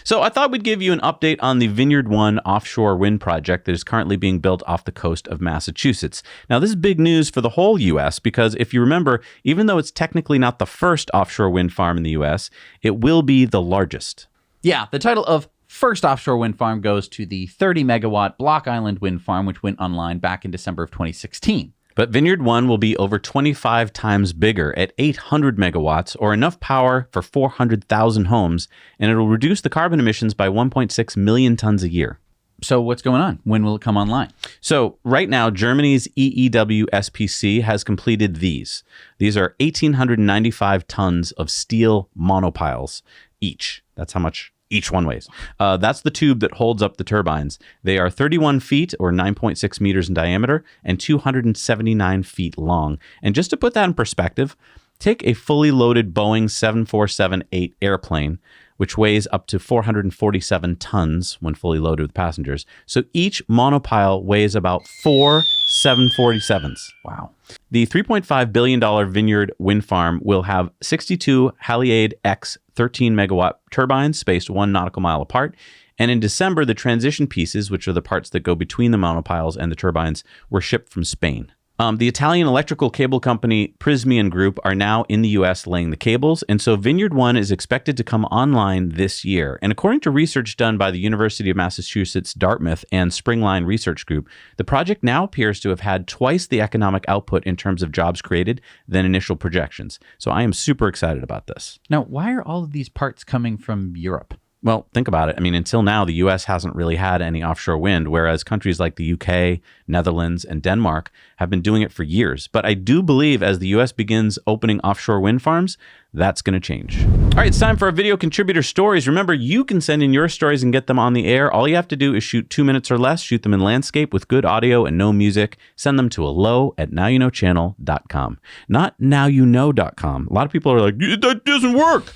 So I thought we'd give you an update on the Vineyard 1 offshore wind project that is currently being built off the coast of Massachusetts. Now, this is big news for the whole U.S. because if you remember, even though it's technically not the first offshore wind farm in the U.S., it will be the largest. Yeah, the title of first offshore wind farm goes to the 30-megawatt Block Island wind farm, which went online back in December of 2016. But Vineyard 1 will be over 25 times bigger at 800 megawatts, or enough power for 400,000 homes, and it'll reduce the carbon emissions by 1.6 million tons a year. So what's going on? When will it come online? So right now, Germany's EEW SPC has completed these. These are 1,895 tons of steel monopiles each. That's how much each one weighs. That's the tube that holds up the turbines. They are 31 feet or 9.6 meters in diameter and 279 feet long. And just to put that in perspective, take a fully loaded Boeing 747-8 airplane which weighs up to 447 tons when fully loaded with passengers. So each monopile weighs about 4 747s. Wow. The $3.5 billion Vineyard wind farm will have 62 Haliade X 13 megawatt turbines spaced 1 nautical mile apart. And in December, the transition pieces, which are the parts that go between the monopiles and the turbines, were shipped from Spain. The Italian electrical cable company Prysmian Group are now in the U.S. laying the cables, and so Vineyard 1 is expected to come online this year. And according to research done by the University of Massachusetts, Dartmouth, and Springline Research Group, the project now appears to have had twice the economic output in terms of jobs created than initial projections. So I am super excited about this. Now, why are all of these parts coming from Europe? Well, think about it. I mean, until now, the U.S. hasn't really had any offshore wind, whereas countries like the U.K., Netherlands, and Denmark have been doing it for years. But I do believe as the U.S. begins opening offshore wind farms, that's going to change. All right, it's time for our video contributor stories. Remember, you can send in your stories and get them on the air. All you have to do is shoot 2 minutes or less, shoot them in landscape with good audio and no music. Send them to hello@nowyouknowchannel.com. Not nowyouknow.com. A lot of people are like, that doesn't work.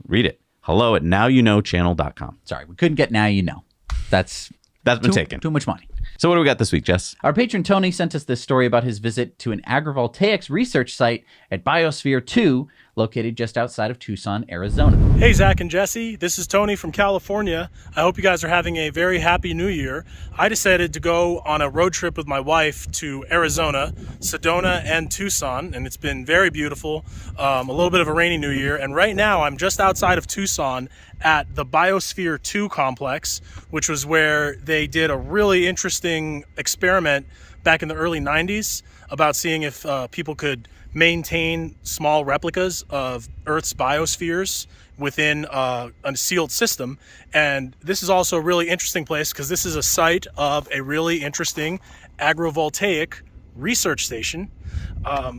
Read it. hello@nowyouknowchannel.com. Sorry, we couldn't get Now You Know. That's been taken. Too much money. So what do we got this week, Jess? Our patron Tony sent us this story about his visit to an agrivoltaics research site at Biosphere 2, located just outside of Tucson, Arizona. Hey, Zach and Jesse. This is Tony from California. I hope you guys are having a very happy new year. I decided to go on a road trip with my wife to Arizona, Sedona, and Tucson, and it's been very beautiful. A little bit of a rainy new year, and right now I'm just outside of Tucson at the Biosphere 2 complex, which was where they did a really interesting experiment back in the early 90s about seeing if people could maintain small replicas of Earth's biospheres within a sealed system. And this is also a really interesting place because this is a site of a really interesting agrivoltaic research station.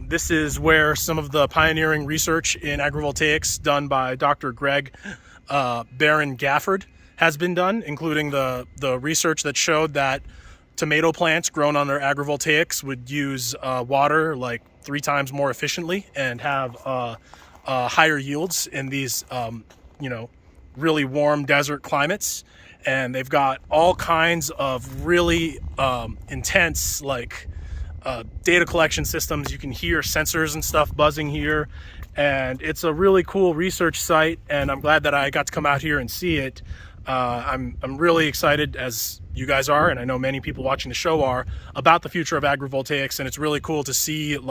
This is where some of the pioneering research in agrivoltaics done by Dr. Greg Barron Gafford has been done, including the research that showed that tomato plants grown on their agrivoltaics would use water like 3 times more efficiently and have higher yields in these really warm desert climates. And they've got all kinds of really intense data collection systems. You can hear sensors and stuff buzzing here, and it's a really cool research site, and I'm glad that I got to come out here and see it. I'm really excited, as you guys are, and I know many people watching the show are, about the future of agrivoltaics, and it's really cool to see a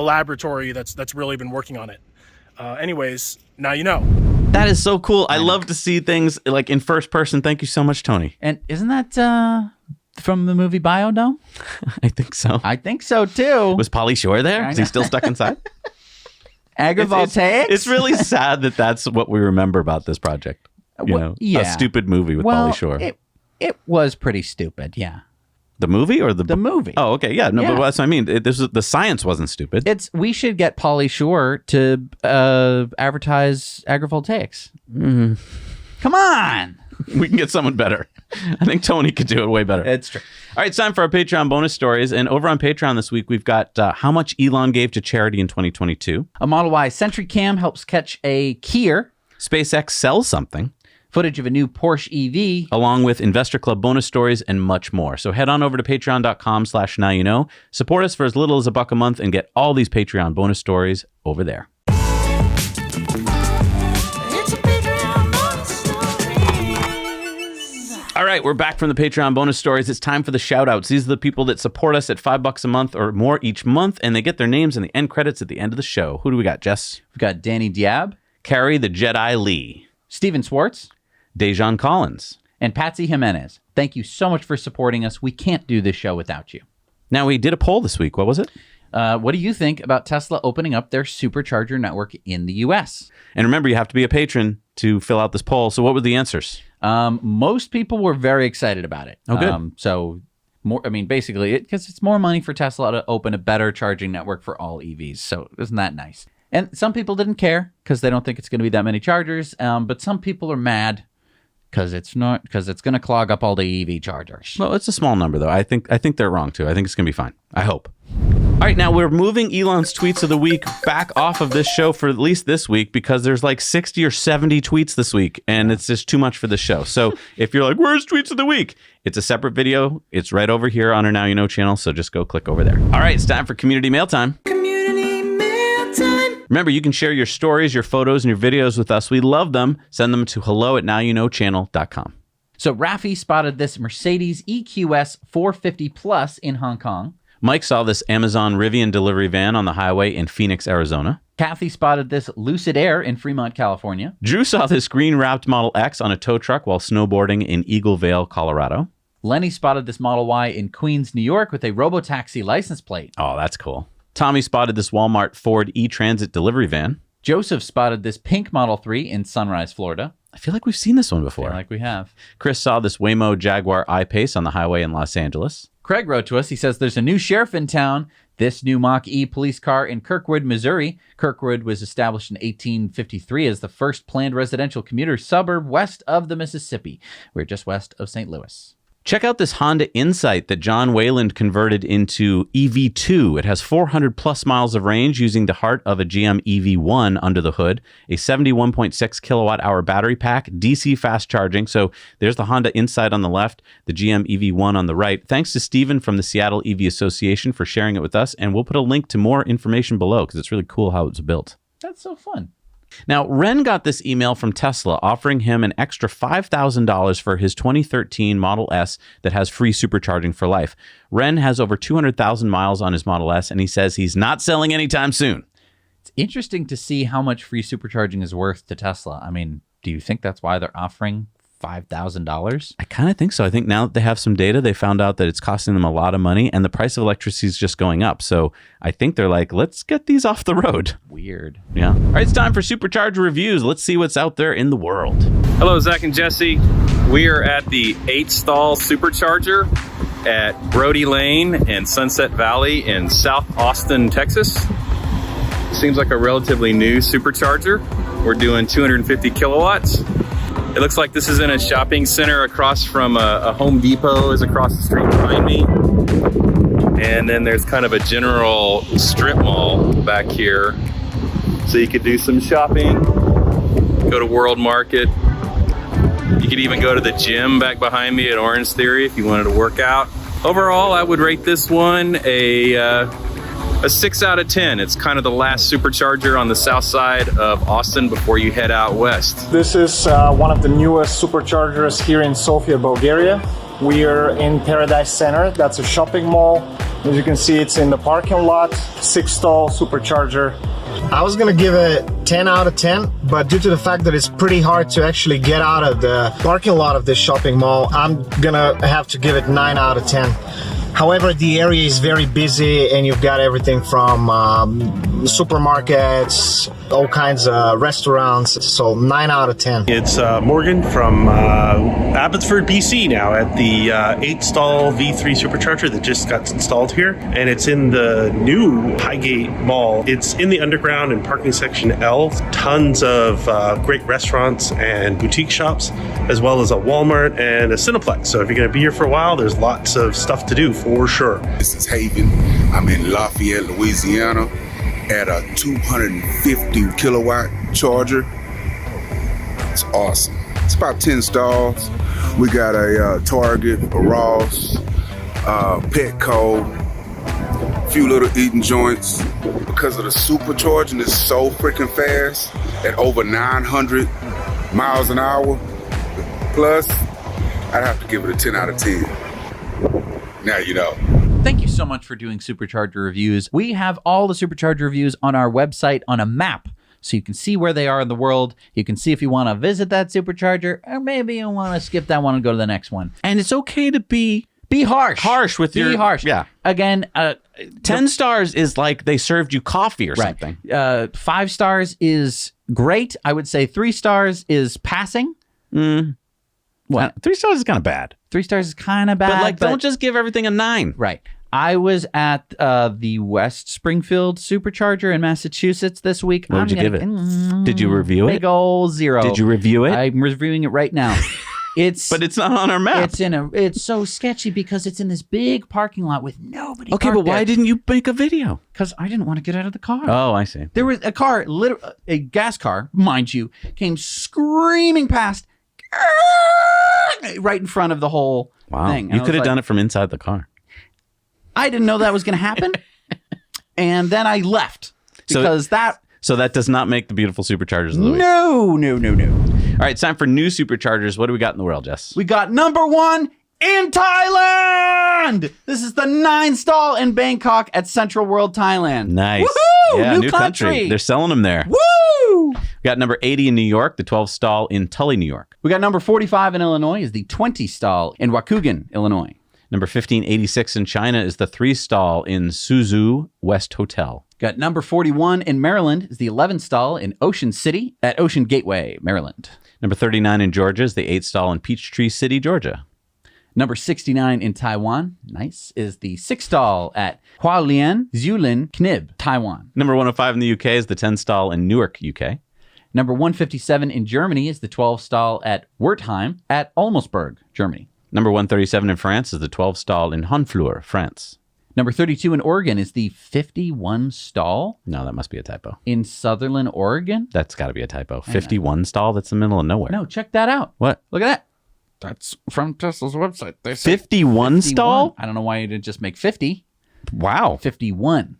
laboratory that's really been working on it. Anyways, now you know. That is so cool. I love to see things like in first person. Thank you so much, Tony. And isn't that from the movie Biodome? I think so. I think so too. Was Pauly Shore there? Is he still stuck inside? Agrivoltaics? It's really sad that that's what we remember about this project. A stupid movie with Pauly Shore. It was pretty stupid, yeah. The movie or the movie? Oh, okay, yeah. No, Yeah. but that's what I mean. The science wasn't stupid. We should get Pauly Shore to advertise agrivoltaics. Mm-hmm. Come on. We can get someone better. I think Tony could do it way better. It's true. All right, it's time for our Patreon bonus stories. And over on Patreon this week, we've got how much Elon gave to charity in 2022. A Model Y Sentry Cam helps catch a Kier. SpaceX sells something. Footage of a new Porsche EV. Along with Investor Club bonus stories and much more. So head on over to patreon.com/nowyouknow. Support us for as little as $1 a month and get all these Patreon bonus stories over there. All right, we're back from the Patreon bonus stories. It's time for the shout outs. These are the people that support us at $5 a month or more each month, and they get their names in the end credits at the end of the show. Who do we got, Jess? We've got Danny Diab, Carrie the Jedi Lee, Steven Swartz, Dejan Collins, and Patsy Jimenez. Thank you so much for supporting us. We can't do this show without you. Now, we did a poll this week. What was it? What do you think about Tesla opening up their Supercharger network in the U.S.? And remember, you have to be a patron to fill out this poll. So what were the answers? Most people were very excited about it. Oh, good. Basically, because it's more money for Tesla to open a better charging network for all EVs. So isn't that nice? And some people didn't care because they don't think it's going to be that many chargers. But some people are mad because it's going to clog up all the EV chargers. Well, it's a small number, though. I think they're wrong, too. I think it's going to be fine. I hope. All right, now we're moving Elon's tweets of the week back off of this show for at least this week because there's like 60 or 70 tweets this week, and it's just too much for the show. So if you're like, where's tweets of the week? It's a separate video. It's right over here on our Now You Know channel, so just go click over there. All right, it's time for Community Mail Time. Community mail time. Remember, you can share your stories, your photos, and your videos with us. We love them. Send them to hello@nowyouknowchannel.com. So Rafi spotted this Mercedes EQS 450 Plus in Hong Kong. Mike saw this Amazon Rivian delivery van on the highway in Phoenix, Arizona. Kathy spotted this Lucid Air in Fremont, California. Drew saw this green-wrapped Model X on a tow truck while snowboarding in Eagle Vale, Colorado. Lenny spotted this Model Y in Queens, New York with a robotaxi license plate. Oh, that's cool. Tommy spotted this Walmart Ford E-Transit delivery van. Joseph spotted this pink Model 3 in Sunrise, Florida. I feel like we've seen this one I before. feel like we have. Chris saw this Waymo Jaguar I-Pace on the highway in Los Angeles. Craig wrote to us. He says there's a new sheriff in town. This new Mach-E police car in Kirkwood, Missouri. Kirkwood was established in 1853 as the first planned residential commuter suburb west of the Mississippi. We're just west of St. Louis. Check out this Honda Insight that John Wayland converted into EV2. It has 400 plus miles of range using the heart of a GM EV1 under the hood, a 71.6 kilowatt hour battery pack, DC fast charging. So there's the Honda Insight on the left, the GM EV1 on the right. Thanks to Steven from the Seattle EV Association for sharing it with us. And we'll put a link to more information below because it's really cool how it's built. That's so fun. Now, Ren got this email from Tesla offering him an extra $5,000 for his 2013 Model S that has free supercharging for life. Ren has over 200,000 miles on his Model S, and he says he's not selling anytime soon. It's interesting to see how much free supercharging is worth to Tesla. I mean, do you think that's why they're offering $5,000? I kind of think so. I think now that they have some data, they found out that it's costing them a lot of money, and the price of electricity is just going up. So I think they're like, let's get these off the road. Weird. Yeah. All right, it's time for Supercharger reviews. Let's see what's out there in the world. Hello, Zach and Jesse. We are at the 8-stall Supercharger at Brody Lane and Sunset Valley in South Austin, Texas. Seems like a relatively new Supercharger. We're doing 250 kilowatts. It looks like this is in a shopping center across from a Home Depot is across the street behind me. And then there's kind of a general strip mall back here. So you could do some shopping, go to World Market. You could even go to the gym back behind me at Orange Theory if you wanted to work out. Overall, I would rate this one a 6 out of 10. It's kind of the last Supercharger on the south side of Austin before you head out west. This is one of the newest Superchargers here in Sofia, Bulgaria. We are in Paradise Center. That's a shopping mall. As you can see, it's in the parking lot. 6-stall Supercharger. I was gonna give it 10 out of 10, but due to the fact that it's pretty hard to actually get out of the parking lot of this shopping mall, I'm gonna have to give it 9 out of 10. However, the area is very busy and you've got everything from supermarkets, all kinds of restaurants, so 9 out of 10. It's Morgan from Abbotsford, BC now at the 8-stall V3 Supercharger that just got installed here. And it's in the new Highgate Mall. It's in the underground and parking section L. Tons of great restaurants and boutique shops, as well as a Walmart and a Cineplex. So if you're going to be here for a while, there's lots of stuff to do for sure. This is Haven. I'm in Lafayette, Louisiana at a 250 kilowatt charger. It's awesome. It's about 10 stalls. We got a Target, a Ross, Petco, a few little eating joints. Because of the supercharging is so freaking fast at over 900 miles an hour plus, I'd have to give it a 10 out of 10. Now you know. Thank you so much for doing Supercharger reviews. We have all the Supercharger reviews on our website on a map, so you can see where they are in the world. You can see if you want to visit that Supercharger, or maybe you want to skip that one and go to the next one. And it's okay to be harsh. Harsh with your... Be harsh. Yeah. Again, 10 stars is like they served you coffee or something. 5 stars is great. I would say 3 stars is passing. What? 3 stars is kind of bad. 3 stars is kind of bad. But don't just give everything a 9. Right. I was at the West Springfield Supercharger in Massachusetts this week. What would you give it? Did you review it? Big ol' 0. Did you review it? I'm reviewing it right now. But it's not on our map. It's so sketchy because it's in this big parking lot with nobody. Okay, but why didn't you make a video? Because I didn't want to get out of the car. Oh, I see. There was a car, a gas car, mind you, came screaming past right in front of the whole thing. You could have done it from inside the car. I didn't know that was going to happen. And then I left because So that does not make the beautiful Superchargers of the week. No. All right, it's time for new Superchargers. What do we got in the world, Jess? We got number 1 in Thailand. This is the 9 stall in Bangkok at Central World, Thailand. Nice. Woohoo! Yeah, new country. They're selling them there. Woo! We got number 80 in New York, the 12 stall in Tully, New York. We got number 45 in Illinois is the 20 stall in Waukegan, Illinois. Number 1586 in China is the 3 stall in Suzhou West Hotel. Got number 41 in Maryland is the 11 stall in Ocean City at Ocean Gateway, Maryland. Number 39 in Georgia is the 8 stall in Peachtree City, Georgia. Number 69 in Taiwan, nice, is the 6 stall at Hualien Zulin Knib, Taiwan. Number 105 in the UK is the 10 stall in Newark, UK. Number 157 in Germany is the 12 stall at Wertheim at Olmosberg, Germany. Number 137 in France is the 12 stall in Honfleur, France. Number 32 in Oregon is the 51 stall. No, that must be a typo. In Sutherland, Oregon? That's got to be a typo. 51 stall? That's in the middle of nowhere. No, check that out. What? Look at that. That's from Tesla's website. They say 51 stall? I don't know why you didn't just make 50. Wow. 51.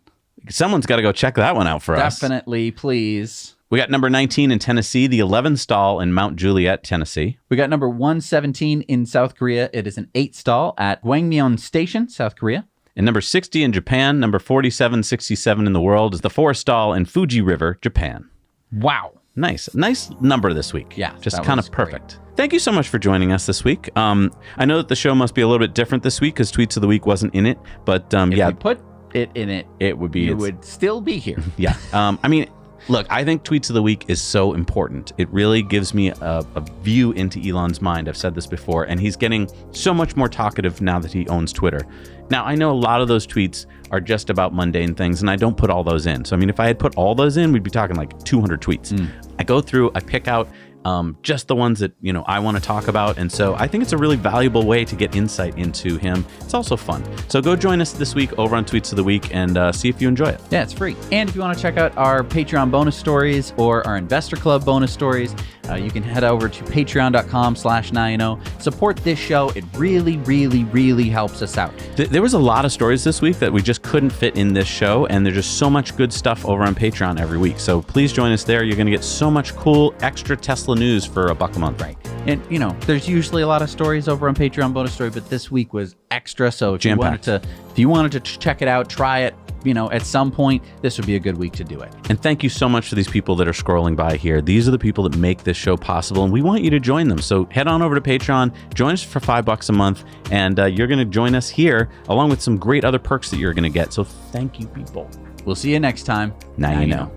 Someone's got to go check that one out for us. Definitely, please. We got number 19 in Tennessee, the 11 stall in Mount Juliet, Tennessee. We got number 117 in South Korea. It is an 8 stall at Gwangmyeon Station, South Korea. And number 60 in Japan, number 4767 in the world is the 4 stall in Fuji River, Japan. Wow. Nice number this week. Yeah. Just kind of perfect. Great. Thank you so much for joining us this week. I know that the show must be a little bit different this week because Tweets of the Week wasn't in it, but if you put it in it, it would be. You would still be here. Yeah. I mean, look, I think Tweets of the Week is so important. It really gives me a view into Elon's mind. I've said this before, and he's getting so much more talkative now that he owns Twitter. Now, I know a lot of those tweets are just about mundane things, and I don't put all those in. So, I mean, if I had put all those in, we'd be talking like 200 tweets. I go through, I pick out just the ones that, I want to talk about. And so I think it's a really valuable way to get insight into him. It's also fun. So go join us this week over on Tweets of the Week and see if you enjoy it. Yeah, it's free. And if you want to check out our Patreon bonus stories or our Investor Club bonus stories, you can head over to patreon.com/90. Support this show. It really, really, really helps us out. There was a lot of stories this week that we just couldn't fit in this show, and there's just so much good stuff over on Patreon every week. So please join us there. You're going to get so much cool extra Tesla news for $1 a month. Right. And, there's usually a lot of stories over on Patreon bonus story, but this week was extra. So if you wanted to check it out, try it, at some point, this would be a good week to do it. And thank you so much for these people that are scrolling by here. These are the people that make this show possible, and we want you to join them. So head on over to Patreon, join us for $5 a month, and you're going to join us here along with some great other perks that you're going to get. So thank you, people. We'll see you next time. Now you know.